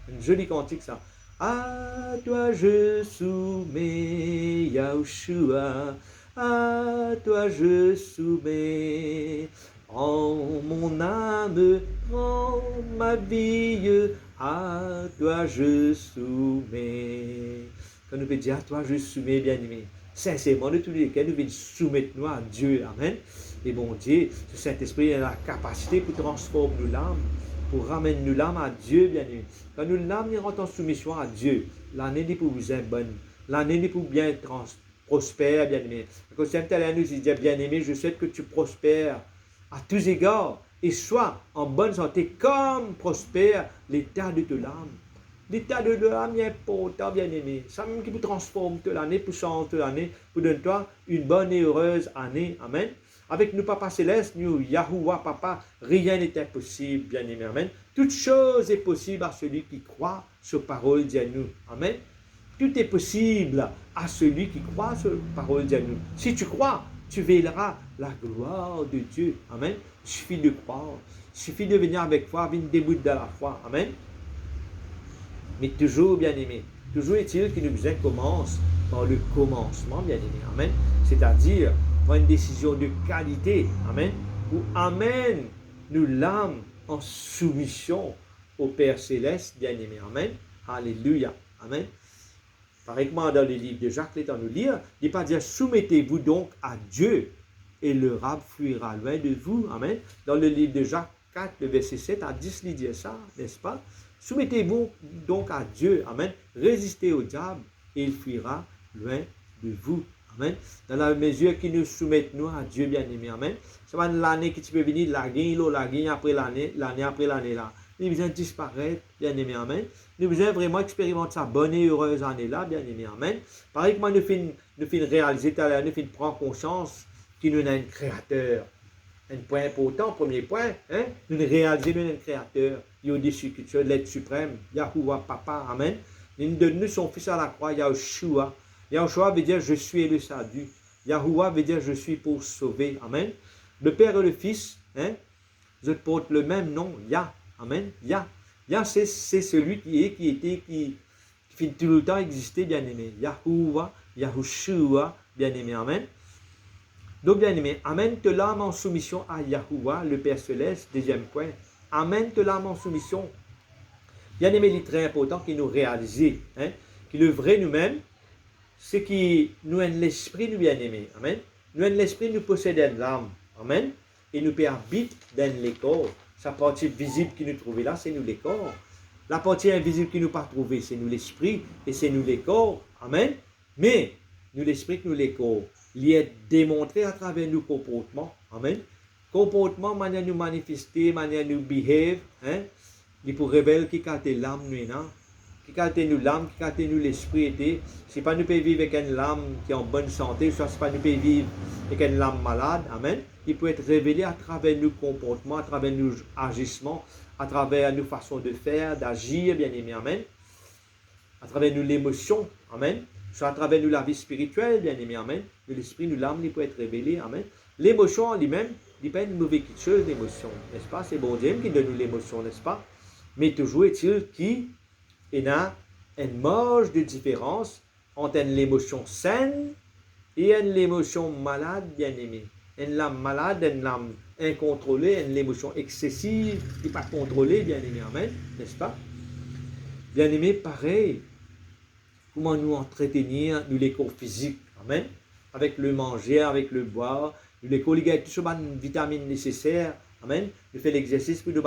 Une jolie cantique ça. À toi je soumets, Yahushua. À toi je soumets. En mon âme, en ma vie, à toi je soumets. Quand nous pouvons dire à toi je soumets, bien-aimé, sincèrement, de tous les cas, nous venons soumettre nous à Dieu. Amen. Et bon Dieu, ce Saint-Esprit a la capacité pour transformer nos l'âme, pour ramener nos l'âme à Dieu, bien-aimé. Quand nous l'âme rentre en soumission à Dieu, l'année n'est pour vous être bonne, l'année n'est pour bien prospère, bien-aimé. Quand Saint-Alain nous dit, bien-aimé, je souhaite que tu prospères à tous égards, et sois en bonne santé, comme prospère l'état de ton âme. L'état de l'âme est important, bien-aimé. Ça même qui peut transformer toute l'année, pour changer toute l'année, pour donner toi une bonne et heureuse année. Amen. Avec nous, Papa Céleste, nous, Yahuwah, Papa, rien n'est impossible, bien-aimé. Amen. Toute chose est possible à celui qui croit sur parole de nous. Amen. Tout est possible à celui qui croit sur parole de nous. Si tu crois, tu verras la gloire de Dieu. Amen. Il suffit de croire. Il suffit de venir avec foi, venir débuter de la foi. Amen. Mais toujours, bien-aimé, toujours est-il que nous besoin commence par le commencement, bien-aimé. Amen. C'est-à-dire, par une décision de qualité. Amen. Où amène nous l'âme en soumission au Père Céleste, bien-aimé. Amen. Alléluia. Amen. Pareillement, dans le livre de Jacques, l'étant nous lire, il n'est pas dire soumettez-vous donc à Dieu et le rab fuira loin de vous. Amen. Dans le livre de Jacques 4, le verset 7 à 10, il dit ça, n'est-ce pas? Soumettez-vous donc à Dieu. Amen. Résistez au diable et il fuira loin de vous. Amen. Dans la mesure qui nous soumettent nous à Dieu bien-aimé. Amen. C'est pas l'année qui peut venir, la gagne après l'année après l'année là. Nous besoin disparaître, bien-aimé, amen. Nous besoin vraiment expérimenter sa bonne et heureuse année-là, bien-aimé, amen. Pareil que moi, nous finissons réaliser tout à l'heure, nous finissons prendre conscience qu'il nous a un créateur. Un point important, premier point, hein? Nous réalisons nous un créateur. Il est au-dessus de l'être suprême, Yahuwah, Papa, amen. Il nous donne son fils à la croix, Yahushua. Yahushua veut dire je suis le salut. Yahuwah veut dire je suis pour sauver, amen. Le Père et le Fils, hein? Je porte le même nom, Yah. Amen. Yah, c'est celui qui fait tout le temps exister, bien-aimé. Yahuwah, Yahushua, bien-aimé. Amen. Donc, bien-aimé, amène-te l'âme en soumission à Yahuwah, le Père Céleste. Deuxième point. Amène-te l'âme en soumission. Bien-aimé, il est très important qu'il nous réalise, hein, que le vrai nous-mêmes, c'est qui nous aime l'esprit, nous, bien-aimé. Amen. Nous aime l'esprit, nous possédons l'âme. Amen. Et nous habite dans les corps. Sa partie visible qui nous trouve là, c'est nous les corps. La partie invisible qui nous pas trouvé, c'est nous l'esprit et c'est nous les corps. Amen. Mais nous l'esprit, nous les corps. Il est démontré à travers nos comportements. Amen. Comportement, manière nous manifester, manière nous behave. Hein? Il pour révéler qui a l'âme nous qui a nous l'âme, qui a nous l'esprit. C'est pas nous pouvons vivre avec une âme qui est en bonne santé, soit c'est pas nous pouvons vivre avec une âme malade. Amen. Il peut être révélé à travers nos comportements, à travers nos agissements, à travers nos façons de faire, d'agir, bien-aimé, amen. À travers nos émotions, amen. Soit à travers nous la vie spirituelle, bien-aimé, amen. L'esprit, nous l'âme, il peut être révélé, amen. L'émotion en lui-même, il n'est pas une mauvaise chose, l'émotion, n'est-ce pas? C'est bon Dieu qui donne nous l'émotion, n'est-ce pas? Mais toujours est-il qu'il y a une marge de différence entre l'émotion saine et l'émotion malade, bien-aimé. Une âme malade, une âme incontrôlée, une émotion excessive, qui n'est pas contrôlée, bien-aimé, amen, n'est-ce pas? Bien-aimé, pareil, comment nous entretenir, nous les corps physiques, amen. avec le manger, avec le boire, nous les colléguer tout ce vitamines nécessaires, amen, nous faire l'exercice pour nous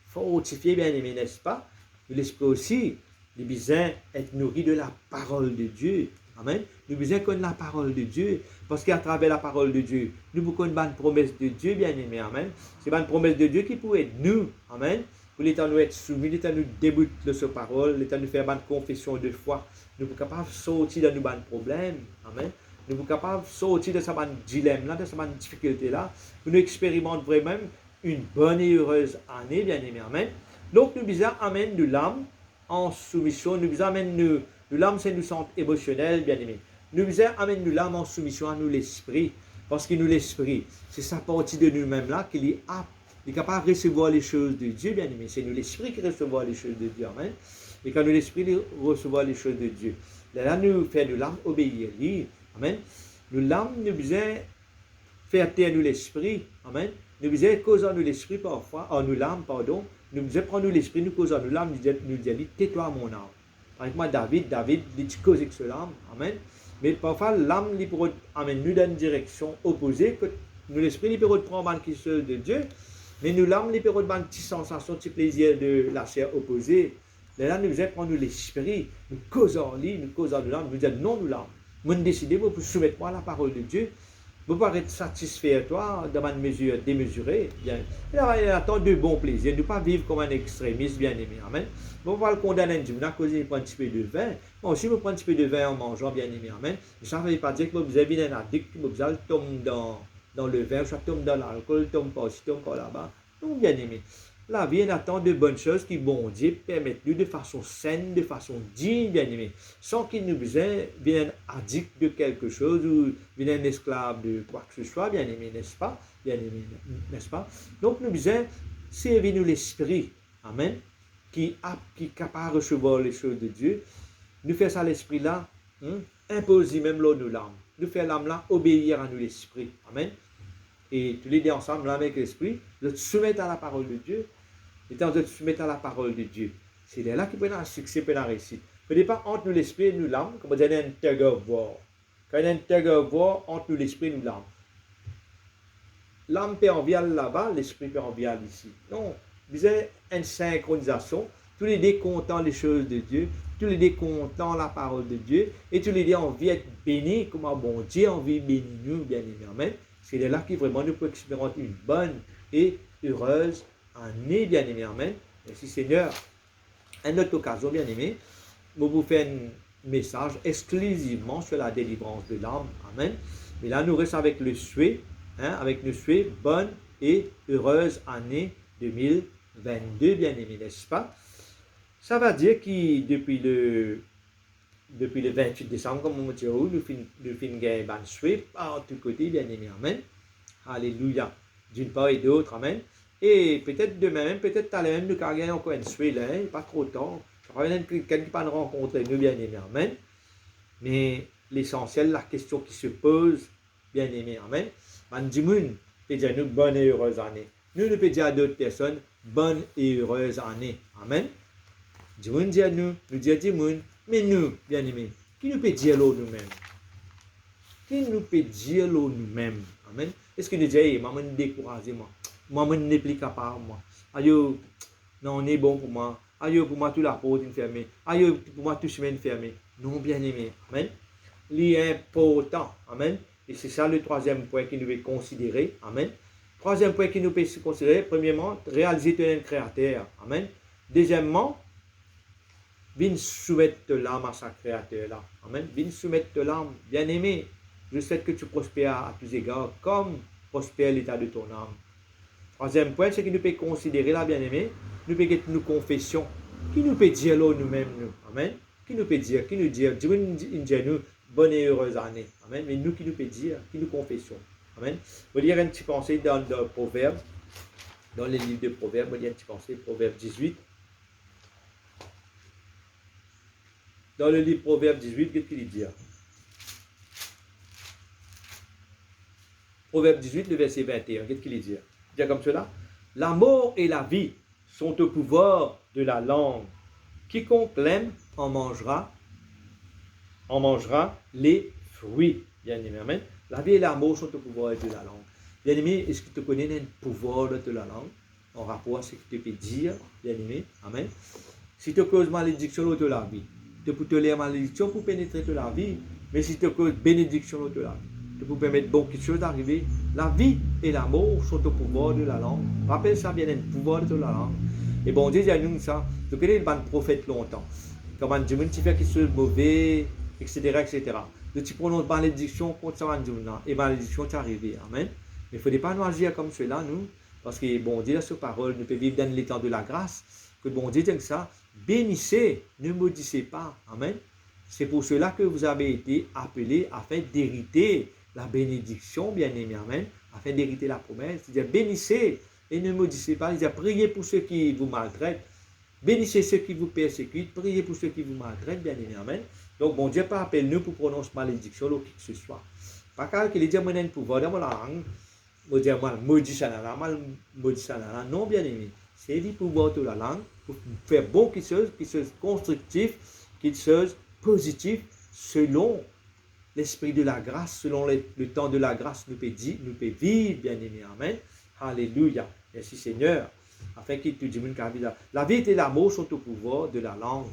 fortifier, bien aimé, n'est-ce pas? Nous l'esprit aussi, nous besoin être nourris de la parole de Dieu, amen, nous besoin connaître la parole de Dieu, parce qu'à travers la parole de Dieu, nous pouvons connaître une promesse de Dieu, bien aimé, amen, c'est une promesse de Dieu qui pourrait être nous, amen, pour l'état nous être soumis, l'état nous débute de sa parole, l'état nous faire une confession de foi, nous sommes capables de sortir de nos problèmes, amen, nous sommes capables de sortir de ce dilemme là, de cette difficulté là, pour nous expérimenter vraiment une bonne et heureuse année, bien aimé, amen. Donc nous disons, amen, nous l'âme en soumission, nous disons, amen, nous l'âme c'est nous centre émotionnel, bien aimé. Nous disons, amen, nous l'âme en soumission à nous l'esprit, parce que nous l'esprit, c'est sa partie de nous-mêmes là qu'il est apte, il est capable de recevoir les choses de Dieu, bien aimé. C'est nous l'esprit qui recevons les choses de Dieu, amen. Et quand nous l'esprit recevons les choses de Dieu, là nous faisons de l'âme obéir, lui, amen. Nous l'âme, nous disons, faire taire nous l'esprit, amen. Nous disons, causons nous l'esprit parfois, nous l'âme, pardon, nous disons, prends nous l'esprit, nous causons nous l'âme, nous disons, tais-toi mon âme. Par exemple, David, il dit cause avec l'âme, amen. Mais parfois, l'âme, il peut nous dans une direction opposée, que nous l'esprit, il peut prendre une question de Dieu, mais nous l'âme, il peut prendre une petite sensation, un petit plaisir de la chair opposée. Là, nous disons, prends nous l'esprit, nous causons nous l'âme, nous disons, non, nous l'âme. Nous décidons pour soumettre moi à la parole de Dieu. Vous pouvez être satisfait, toi, dans une mesure démesurée. Bien. Il y a tant de bons plaisirs. Ne pas vivre comme un extrémiste, bien aimé. Amen. Vous pouvez le condamner, vous avez causé un petit peu de vin. Moi aussi, vous prenez un petit peu de vin en mangeant, bien aimé. Amen. Ça ne veut pas dire que vous avez un addict, vous allez tomber dans le vin, vous tomber dans l'alcool, tombe pas ici, tombe pas là-bas. Non, bien aimé. La vie attend de bonnes choses qui, bon Dieu, permettent nous de façon saine, de façon digne, bien aimé, sans qu'il nous vienne addict de quelque chose ou vienne esclave de quoi que ce soit, bien aimé, n'est-ce pas? Bien aimé, n'est-ce pas? Donc, nous besoin servir nous l'esprit, amen, qui est capable de recevoir les choses de Dieu. Nous faire ça l'esprit là, imposer même l'eau nous l'âme. Nous faire l'âme là obéir à nous l'esprit, amen. Et tous les deux ensemble, l'âme avec l'esprit, de te soumettre à la parole de Dieu. Et de te soumettre à la parole de Dieu. C'est là qui peut avoir un succès, peut avoir un réussite. Il ne pas entre nous l'esprit et nous l'âme, comme on dit, un tug of war. Quand il y a un tug of war entre nous l'esprit et nous l'âme. L'âme peut envier là-bas, l'esprit peut envier ici. Non, vous avez une synchronisation. Tous les deux comptant les choses de Dieu, tous les deux comptant la parole de Dieu, et tous les deux envie d'être bénis, comme un bon Dieu envie de bénir nous, bien aimés. Amen. C'est là qui vraiment nous peut expérimenter une bonne et heureuse année, bien aimé, amen. Merci Seigneur. À notre occasion, bien aimé, je vous fais un message exclusivement sur la délivrance de l'âme, amen. Mais là, nous restons avec le souhait, avec le souhait, bonne et heureuse année 2022, bien aimé, n'est-ce pas? Ça va dire que depuis le 28 décembre, comme on dit, nous finissons gagner un souhait par tous côtés, bien aimé, amen. Alléluia. D'une part et d'autre, amen. Et peut-être demain même, peut-être à même, nous allons gagner encore un souhait, là, pas trop tard. Il y a quelqu'un qui va nous rencontrer, nous, bien aimés, amen. Mais l'essentiel, la question qui se pose, bien aimé, amen. Man dit, peut dire nous, bonne et heureuse année. Nous pouvons dire à d'autres personnes, bonne et heureuse année, amen. Dimoun dit à nous dit à Dimoun, mais nous, bien aimés, qui nous peut dire l'eau nous-mêmes? Qui nous peut dire l'eau nous-mêmes? Amen. Est-ce que nous disons, hey, maman découragé, moi? Maman n'est plus capable, moi. Aïe, non, on est bon pour moi. Aïe, pour moi, toute la porte est fermée. Aïe, pour moi, tout chemin est fermé. Non, bien aimé. Amen. C'est important. Amen. Et c'est ça le troisième point qui nous est considéré. Amen. Troisième point qui nous peut considérer, premièrement, réaliser ton créateur. Amen. Deuxièmement, viens soumettre l'âme à sa créateur là. Amen. Viens soumettre l'âme, bien aimé. Je souhaite que tu prospères à tous égards, comme prospère l'état de ton âme. Troisième point, c'est que nous pouvons considérer là, bien aimé, nous pouvons être nos confessions. Qui nous peut dire là nous-mêmes, nous? Amen. Qui nous peut dire, Dieu nous bonne et heureuse année. Amen. Mais nous qui nous peut dire, qui nous confessions. Amen. Je vais lire un petit pensée dans le Proverbe, dans les livres de Proverbes, je vais lire un petit pensée, Proverbe 18. Dans le livre Proverbe 18, qu'est-ce qu'il dit? Proverbe 18, le verset 21, qu'est-ce qu'il dit? Il dit comme cela, la mort et la vie sont au pouvoir de la langue. Quiconque l'aime en mangera les fruits. Bien-aimé, amen. La vie et l'amour sont au pouvoir de la langue. Bien-aimé, est-ce que tu connais le pouvoir de la langue en rapport à ce que tu peux dire, bien-aimé, amen. Si tu causes malédiction de la vie, tu peux te lire malédiction pour pénétrer de la vie, mais si tu causes bénédiction de la vie, tu peux permettre beaucoup de choses d'arriver. La vie et l'amour sont au pouvoir de la langue. Rappelle ça bien, le pouvoir de la langue. Et bon Dieu dit à nous ça, tu connais le prophète longtemps. Comment Dieu tu fais quelque chose de mauvais, etc., etc. Donc tu prononces malédiction contre ça, et malédiction t'est arrivé. Amen. Mais il ne faudrait pas nous agir comme cela, nous, parce que bon Dieu a sa parole, nous pouvons vivre dans l'étang de la grâce, que bon Dieu dit que ça, bénissez, ne maudissez pas. Amen. C'est pour cela que vous avez été appelés afin d'hériter la bénédiction, bien-aimé, amen, afin d'hériter la promesse. C'est-à-dire, bénissez et ne maudissez pas. C'est-à-dire, priez pour ceux qui vous maltraitent. Bénissez ceux qui vous persécutent. Priez pour ceux qui vous maltraitent, bien-aimé, amen. Donc, bon Dieu pas appelle nous pour prononcer malédiction ou qui que ce soit. Pas car qu'il dit, moi, j'ai un pouvoir dans la langue. Moi, dire, moi, maudit ça, maudit ça, non, bien-aimé. C'est le pouvoir de la langue pour faire bon quelque chose constructif, quelque chose positif, selon l'esprit de la grâce, selon le temps de la grâce, nous peut vivre, bien-aimé, amen. Alléluia. Merci Seigneur. Afin qu'il te dise la vie et l'amour sont au pouvoir de la langue.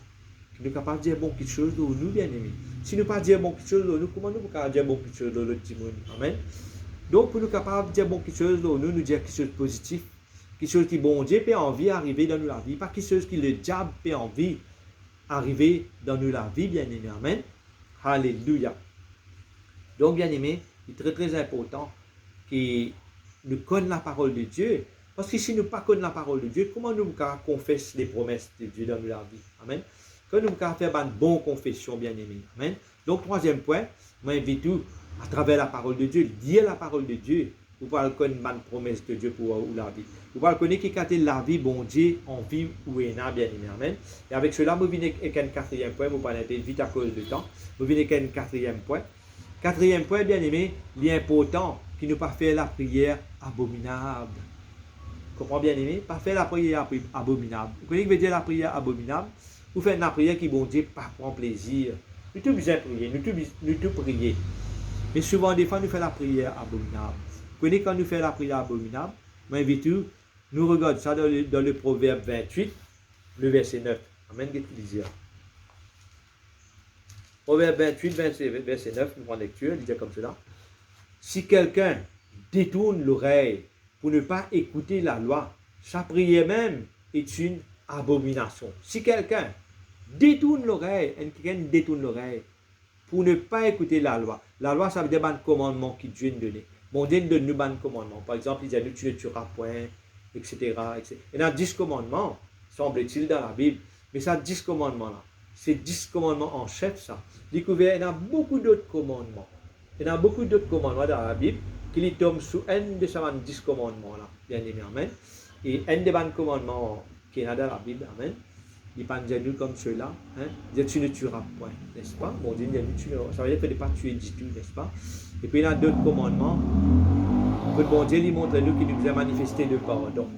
Nous sommes capables de dire bon quelque chose de nous, bien-aimés. Si nous ne pouvons pas dire bon quelque chose de nous, comment nous pouvons dire bon quelque chose de l'autre monde? Amen. Donc, pour nous capables de dire bon quelque chose de nous, nous dire quelque chose de positif, quelque chose qui bon Dieu peut envie arriver dans la vie, pas quelque chose qui le diable peut envie arriver dans la vie, bien-aimé. Amen. Alléluia. Donc, bien-aimé, il est très, très important que nous connaissions la parole de Dieu. Parce que si nous ne connaissons pas la parole de Dieu, comment nous pouvons confesser les promesses de Dieu dans la vie? Amen. Comment nous pouvons faire une bonne confession, bien-aimé? Amen. Donc, troisième point, moi, j'invite tout à travers la parole de Dieu, dire la parole de Dieu. Vous pouvez connaître une promesse de Dieu pour la vie. Vous pouvez connaître qui a la vie, bon Dieu, en vie ou en bien-aimé. Amen. Et avec cela, vous venez avec un quatrième point, vous parlez vite à cause du temps. Vous venez avec un quatrième point. Quatrième point, bien-aimé, l'important qui ne pas faire la prière abominable. Comprends bien-aimé? Pas faire la prière abominable. Vous connaissez ce que veut dire la prière abominable? Vous faites la prière qui, bon Dieu, pas prend plaisir. Nous tous besoin de prier, nous tous prier. Mais souvent, des fois, nous faisons la prière abominable. Vous connaissez quand nous faisons la prière abominable? Moi, invite tout, nous regardons ça dans le Proverbe 28, le verset 9. Amen, qu'est-ce qu'il dit? Proverbe 28, verset 9, nous prenons lecture, il dit comme cela. Si quelqu'un détourne l'oreille pour ne pas écouter la loi, sa prière même est une abomination. Si quelqu'un détourne l'oreille, pour ne pas écouter la loi, ça veut dire un commandement qui Dieu nous donne. Bon Dieu nous donne un commandement. Par exemple, il dit, tu ne tueras point, etc. Il y a 10 commandements, semble-t-il, dans la Bible, mais ça 10 commandements-là. C'est 10 commandements en chef, ça. Découvert, il y a beaucoup d'autres commandements. Il y a beaucoup d'autres commandements dans la Bible qui tombent sous un de ces 10 commandements-là. Bien aimé, amen. Et un des commandements qui est dans la Bible, amen, il ne parle pas de nous comme ceux-là. Hein? Il dit, tu ne tueras point, n'est-ce pas? Bon Dieu, ça veut dire que tu ne pas tuer du tout, n'est-ce pas? Et puis il y a d'autres commandements que bon Dieu lui montre nous qu'il nous a manifesté le pardon.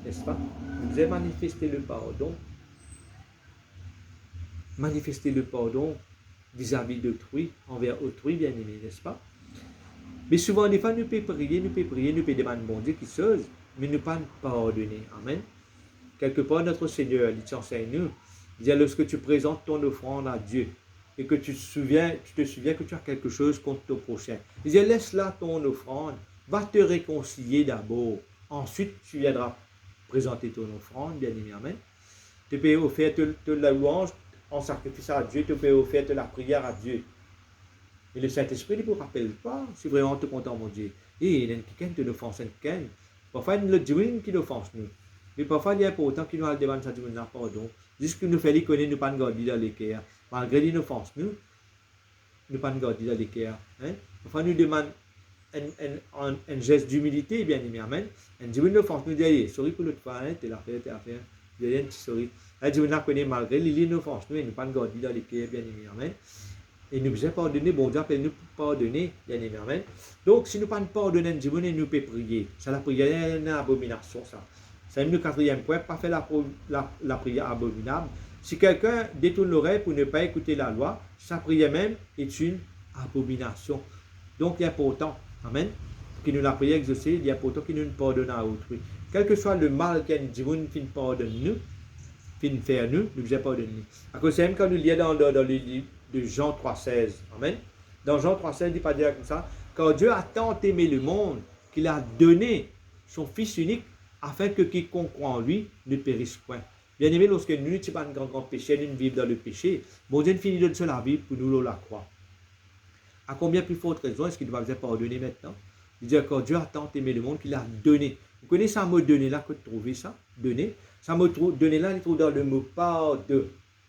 N'est-ce pas? Il nous a manifesté le pardon. Manifester le pardon vis-à-vis d'autrui, envers autrui, bien aimé, n'est-ce pas? Mais souvent, des fois, nous pouvons prier, nous pouvons demander bon Dieu qui chose, mais nous ne pouvons pas pardonner. Amen. Quelque part, notre Seigneur, il t'enseigne nous, il dit, lorsque tu présentes ton offrande à Dieu, et que tu te souviens que tu as quelque chose contre ton prochain, il dit, laisse là ton offrande, va te réconcilier d'abord, ensuite tu viendras présenter ton offrande, bien aimé, amen. Tu peux offrir la louange, en sacrifice à Dieu, tu peux offrir la prière à Dieu. Et le Saint-Esprit ne vous rappelle pas, si vraiment tu es content, mon Dieu. Et il y a quelqu'un qui nous offense, parfois il y a le Dieu qui nous offense, nous. Mais parfois il y a important qu'il nous a demandé ça, Dieu nous pardon. Juste que nous fait les connaître, nous pas nous garder dans les cœurs. Malgré les offenses, nous pas nous garder dans les cœurs. Hein? Parfois nous demandons un geste d'humilité, bien aimé, amen. Et Dieu nous offense, nous dit, sorry pour l'autre fois, t'es l'affaire. Il y a un petit sorry. Dieu nous connaît malgré les offenses, nous ne pas nous garder dans les cœurs, bien aimé, amen. Et nous besoin pardonner, bon Dieu appelle nous pour pardonner, bien aimé, amen. Donc, si nous ne pas pardonner, Dieu nous peut prier. Ça, la prière est une abomination, ça. C'est le quatrième point, pas faire la prière abominable. Si quelqu'un détourne l'oreille pour ne pas écouter la loi, sa prière même est une abomination. Donc, il est important, amen, qu'il nous l'a prié exaucé, il est important qu'il nous pardonne à autrui. Quel que soit le mal qu'il nous pardonne nous, fin faire nous devons pardonner. À cause même quand nous lisons dans le livre de Jean 3,16, amen. Dans Jean 3,16, il dit pas dire comme ça, car Dieu a tant aimé le monde qu'il a donné son Fils unique afin que quiconque croit en lui ne périsse point. Bien aimé, lorsque nous ne sommes pas un grand péché, nous vivons dans le péché, bon Dieu finit de se la vie pour nous la croix. À combien plus forte raison est-ce qu'il doit vous pardonner maintenant? Il dit que Dieu a tant aimé le monde qu'il a donné. Vous connaissez ça mot donné là que vous trouvez ça? Donner. Ça mot donné là, il trouve dans le mot pardon.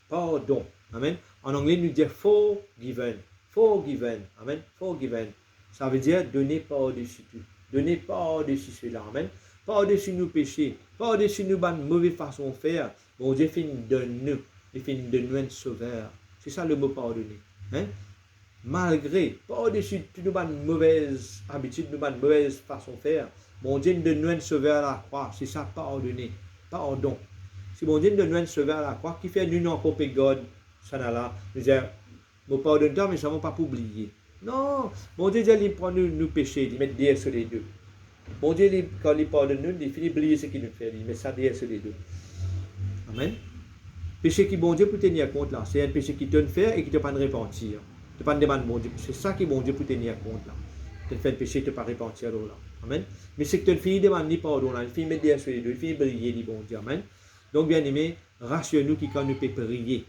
Pardon. Amen. En anglais, nous dit forgiven. Forgiven. Amen. Forgiven. Ça veut dire donner par-dessus tout. Donner par-dessus cela. Amen. Par-dessus nos péchés. Par-dessus nos mauvaises façons de faire. Bon Dieu finit de nous. Il finit de nous un sauveur. C'est ça le mot pardonner. Hein? Malgré, par-dessus toutes nos mauvaises habitudes, nos mauvaises façons de faire, mon Dieu de nous un sauveur à la croix, c'est ça, pardonner, pardon. C'est mon Dieu de nous un sauveur à la croix qui fait nous encore God, ça n'a là, nous dire, me pardonne toi, mais ça ne va pas pour oublier. Non, mon Dieu, il prend nous péchés, il met derrière sur les deux. Mon Dieu, quand il pardonne nous, il finit d'oublier ce qu'il nous fait, il met ça derrière sur les deux. Amen. Péché qui, bon Dieu, pour tenir compte là, c'est un péché qui te fait et qui ne te pas de repentir. Tu ne pas demander bon Dieu. C'est ça qui est bon Dieu pour tenir compte là. Tu fais le péché, tu ne pas repentir là. Amen. Mais c'est que tu finis de demander pardon là. Tu finis de mettre derrière sur les deux. Tu finis de briller, dit bon Dieu. Amen. Donc, bien aimé, rassure-nous qui quand nous peut prier,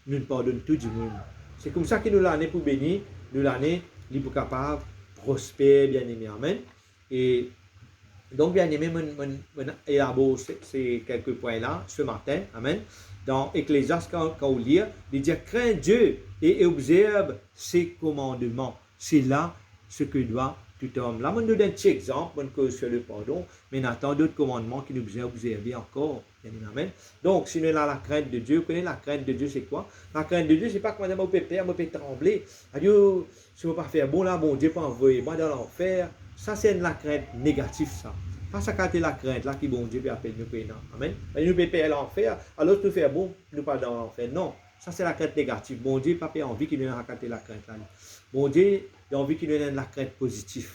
nous nous pardonnons tout du monde. C'est comme ça que nous l'année pour bénir, nous l'année libre capable, prospère, bien aimé. Amen. Et donc, bien aimé, je élabore ces quelques points là ce matin. Amen. Dans Ecclésiaste, quand on lit, il dit crains Dieu et observe ses commandements. C'est là ce que doit tout homme. Là, on nous donne un petit exemple, sur le pardon, mais on attend d'autres commandements qui nous besoin observer encore. Amen. Donc, si nous avons la crainte de Dieu, vous connaissez la crainte de Dieu, c'est quoi? La crainte de Dieu, c'est pas comment je peux perdre, je peux trembler. Adieu, si je ne peux pas faire bon là, bon Dieu peut envoyer moi dans l'enfer. Ça, c'est la crainte négative, ça. Pas ça quand la crainte là qui bon Dieu peut appeler nous pénants. Amen. Mais nous peut payer l'enfer, alors nous faire bon, nous pas dans l'enfer. Non, ça c'est la crainte négative. Bon Dieu pas envie qu'il nous raconte la crainte là. Bon Dieu, il a envie qu'il nous donne la crainte positive.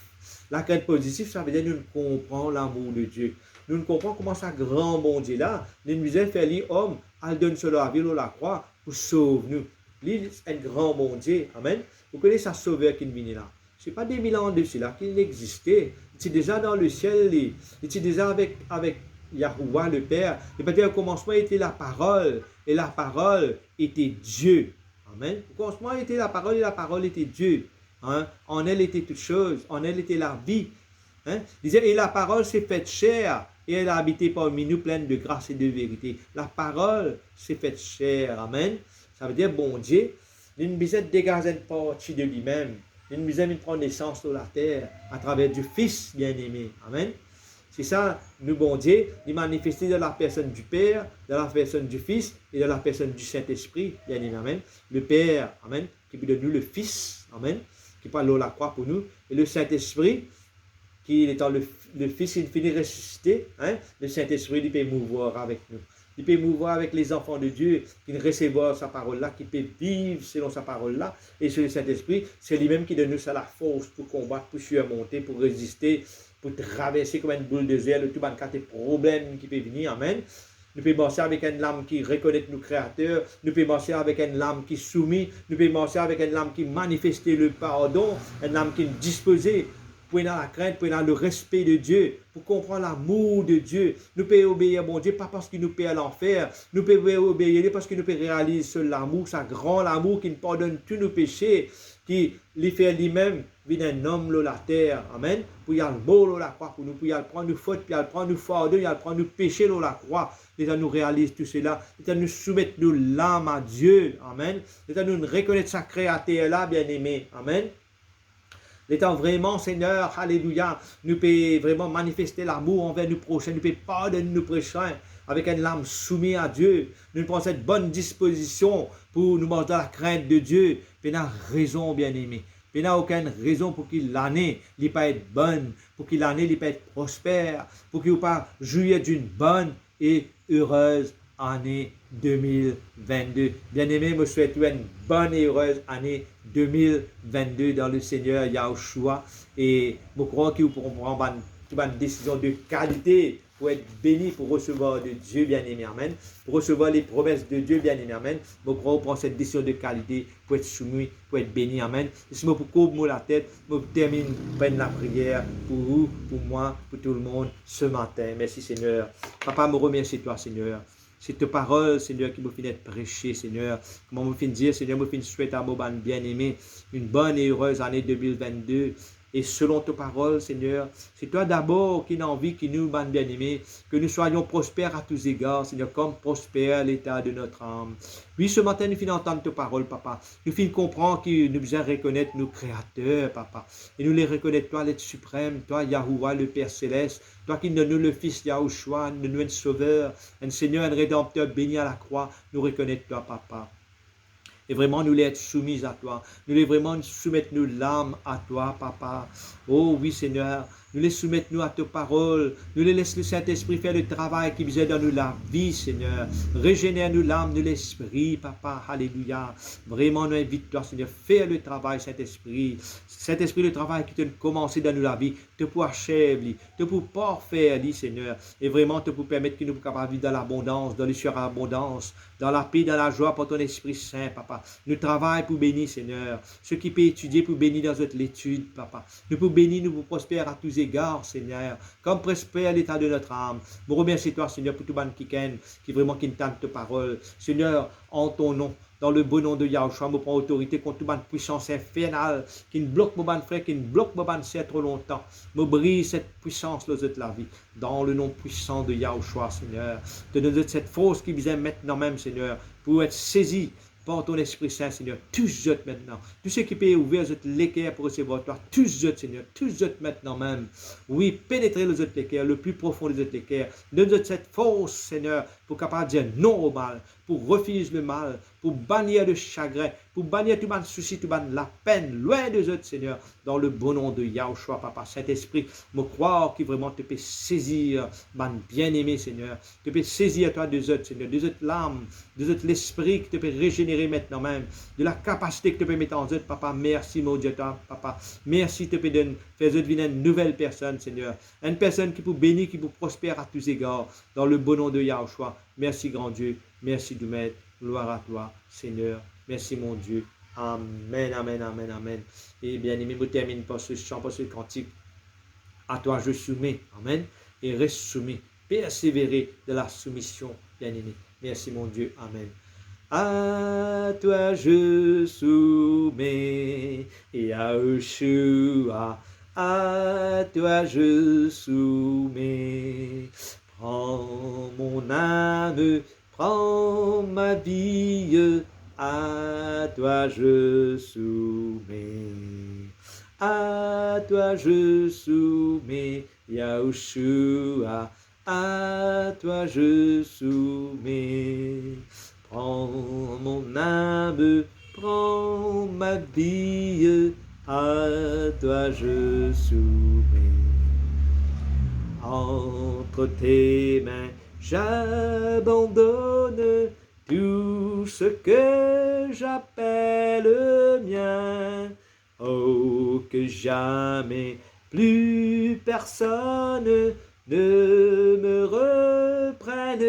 La crainte positive, ça veut dire nous comprenons l'amour de Dieu. Nous comprenons comment ça grand bon Dieu là, nous nous fait lui homme, elle donne sur la vie ou la croix pour sauver nous. Lui est un grand bon Dieu. Amen. Vous connaissez sa sauveur qui vient là. Ce n'est pas des mille ans de cela qu'il existait. Il était déjà dans le ciel, il était déjà avec Yahuwah le Père. Et peut-être au commencement était la parole, et la parole était Dieu. Amen. Au commencement était la parole, et la parole était Dieu. Hein? En elle était toute chose, en elle était la vie. Hein? Il disait, et la parole s'est faite chair, et elle a habité parmi nous pleine de grâce et de vérité. La parole s'est faite chair. Amen. Ça veut dire, bon Dieu, il nous besoin de dégager une partie de lui-même. Il nous aime prendre naissance sur la terre à travers du Fils bien-aimé. Amen. C'est ça, nous, bon Dieu, il manifesté dans la personne du Père, dans la personne du Fils et dans la personne du Saint-Esprit, bien-aimé. Amen. Le Père, Amen, qui peut de nous le Fils, Amen, qui parle de la croix pour nous, et le Saint-Esprit, qui étant le Fils, il finit ressuscité, hein, le Saint-Esprit, il peut mouvoir avec nous. Il peut mouvoir avec les enfants de Dieu qui recevront sa parole-là, qui peut vivre selon sa parole-là. Et sur le Saint-Esprit, c'est lui-même qui donne nous la force pour combattre, pour surmonter, pour résister, pour traverser comme une boule de zèle, tout les problèmes qui peuvent venir. Amen. Nous pouvons marcher avec une âme qui reconnaît nos créateurs. Nous pouvons marcher avec une âme qui soumet. Nous pouvons marcher avec une âme qui manifeste le pardon. Une âme qui est disposée pour avoir la crainte, pour avoir le respect de Dieu, pour comprendre l'amour de Dieu. Nous pouvons obéir à bon Dieu, pas parce qu'il nous paie à l'enfer. Nous pouvons obéir parce qu'il nous peut réaliser seul l'amour, sa grand amour qui nous pardonne tous nos péchés, qui lui fait lui-même venir un homme sur la terre. Amen. Pour y aller mort la croix, pour nous, pour y aller prendre nos fautes, pour y aller prendre nos fardeaux, y aller prendre nos péchés sur la croix. L'État nous réalise tout cela. L'État nous soumettre nos l'âme à Dieu. Amen. L'État nous reconnaître sa créature là, bien-aimé. Amen. L'étant vraiment, Seigneur, alléluia, nous peut vraiment manifester l'amour envers nos prochains, nous peut pardonner nos prochains avec une âme soumise à Dieu. Nous prenons cette bonne disposition pour nous montrer la crainte de Dieu. Il n'y a raison, bien-aimé. Il n'y a aucune raison pour qu'il l'année ne pas être bonne, pour qu'il l'année ne pas être prospère, pour qu'il ne pas jouir d'une bonne et heureuse année 2022. Bien-aimé, je souhaite une bonne et heureuse année 2022 dans le Seigneur Yahushua. Et je crois que vous pourrez prendre une décision de qualité pour être béni, pour recevoir de Dieu bien-aimé, amen. Pour recevoir les promesses de Dieu bien-aimé, amen. Je crois que vous prenez cette décision de qualité pour être soumis, pour être béni, amen. Si je couvre la tête, je termine par la prière pour vous, pour moi, pour tout le monde ce matin. Merci Seigneur. Papa, me remercie toi Seigneur. C'est ta parole, Seigneur, qui me fait être prêchée, Seigneur. Comment me fait dire, Seigneur, me fait souhaiter à mon bien-aimé une bonne et heureuse année 2022. Et selon ta parole, Seigneur, c'est toi d'abord qui as envie, qui nous, bien-aimés, que nous soyons prospères à tous égards, Seigneur, comme prospère l'état de notre âme. Oui, ce matin, nous finissons d'entendre ta parole, Papa. Nous finissons de comprendre que nous devons reconnaître nos créateurs, Papa. Et nous les reconnaître, toi, l'être suprême, toi, Yahuwah, le Père Céleste, toi qui donnes nous le Fils Yahushua, nous un Sauveur, un Seigneur, un Rédempteur béni à la croix, nous reconnaître, toi, Papa. Et vraiment, nous les être soumis à toi. Nous les vraiment soumettre nos l'âme à toi, Papa. Oh oui, Seigneur. Nous les soumettre nous à ta parole. Nous les laissons le Saint-Esprit faire le travail qui faisait dans nous la vie, Seigneur. Régénère nous l'âme, nous l'esprit, Papa. Alléluia. Vraiment, nous invite toi, Seigneur. Faire le travail, Saint-Esprit. Saint-Esprit, le travail qui t'a commencé dans nous la vie. Te pour achever, te pour parfaire, Seigneur. Et vraiment, te pour permettre que nous puissions vivre dans l'abondance, dans le surabondance, dans la paix, dans la joie pour ton Esprit Saint, Papa. Nous travaillons pour bénir, Seigneur. Ceux qui peuvent étudier pour bénir dans notre étude, Papa. Nous pour bénir, nous pour prospérer à tous égards, Seigneur. Comme prospère l'état de notre âme. Nous remercions toi, Seigneur, pour tout le monde qui vraiment qui entend ta parole. Seigneur, en ton nom. Dans le bon nom de Yahushua, je prends autorité contre toute puissance infernale qui nous bloque mon frère, qui nous bloque mon sœur trop longtemps. Je brise cette puissance de la vie. Dans le nom puissant de Yahushua, Seigneur. Te donne cette force qui vient maintenant même, Seigneur, pour être saisi par ton Esprit Saint, Seigneur. Tous autres maintenant. Tous ceux qui peuvent ouvrir l'équerre pour recevoir toi. Tous autres, Seigneur. Tous autres maintenant même. Oui, pénétrer les autres l'équerre, le plus profond des autres l'équerre. Donne-nous cette force, Seigneur, pour capable de dire non au mal, pour refuser le mal, pour bannir le chagrin, pour bannir tout le souci, tout le la peine, loin des autres, Seigneur, dans le bon nom de Yahushua, Papa, Saint-Esprit, me croire qui vraiment te peut saisir, man bien-aimé, Seigneur, te peut saisir toi des autres, Seigneur, des autres l'âme, des autres l'esprit qui te peut régénérer maintenant même, de la capacité que te peut mettre en eux, Papa, merci, mon Dieu, toi, Papa, merci, te peut donner, faire eux devenir une nouvelle personne, Seigneur, une personne qui peut bénir, qui peut prospérer à tous égards, dans le bon nom de Yahushua. Merci, grand Dieu, merci, du Maître. Gloire à toi, Seigneur. Merci, mon Dieu. Amen, amen, amen, amen. Et bien aimé, je termine par ce chant, par ce cantique. À toi, je soumets. Amen. Et reste soumis. Persévérer de la soumission, bien aimé. Merci, mon Dieu. Amen. À toi, je soumets. Yahushua. À toi, je soumets. Prends mon âme. Prends ma vie, à toi je soumets. À toi je soumets, Yahushua. À toi je soumets. Prends mon âme, prends ma vie, à toi je soumets. Entre tes mains, j'abandonne tout ce que j'appelle mien. Oh, que jamais plus personne ne me reprenne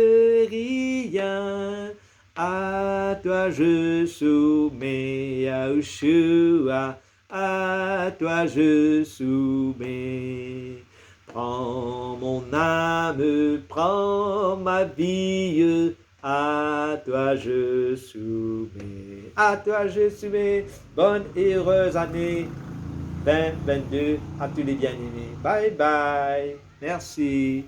rien. À toi je soumets, Yahushua. À toi je soumets. Prends mon âme, prends ma vie, à toi je soumets. À toi je soumets. Bonne et heureuse année 2022 à tous les bien-aimés. Bye bye. Merci.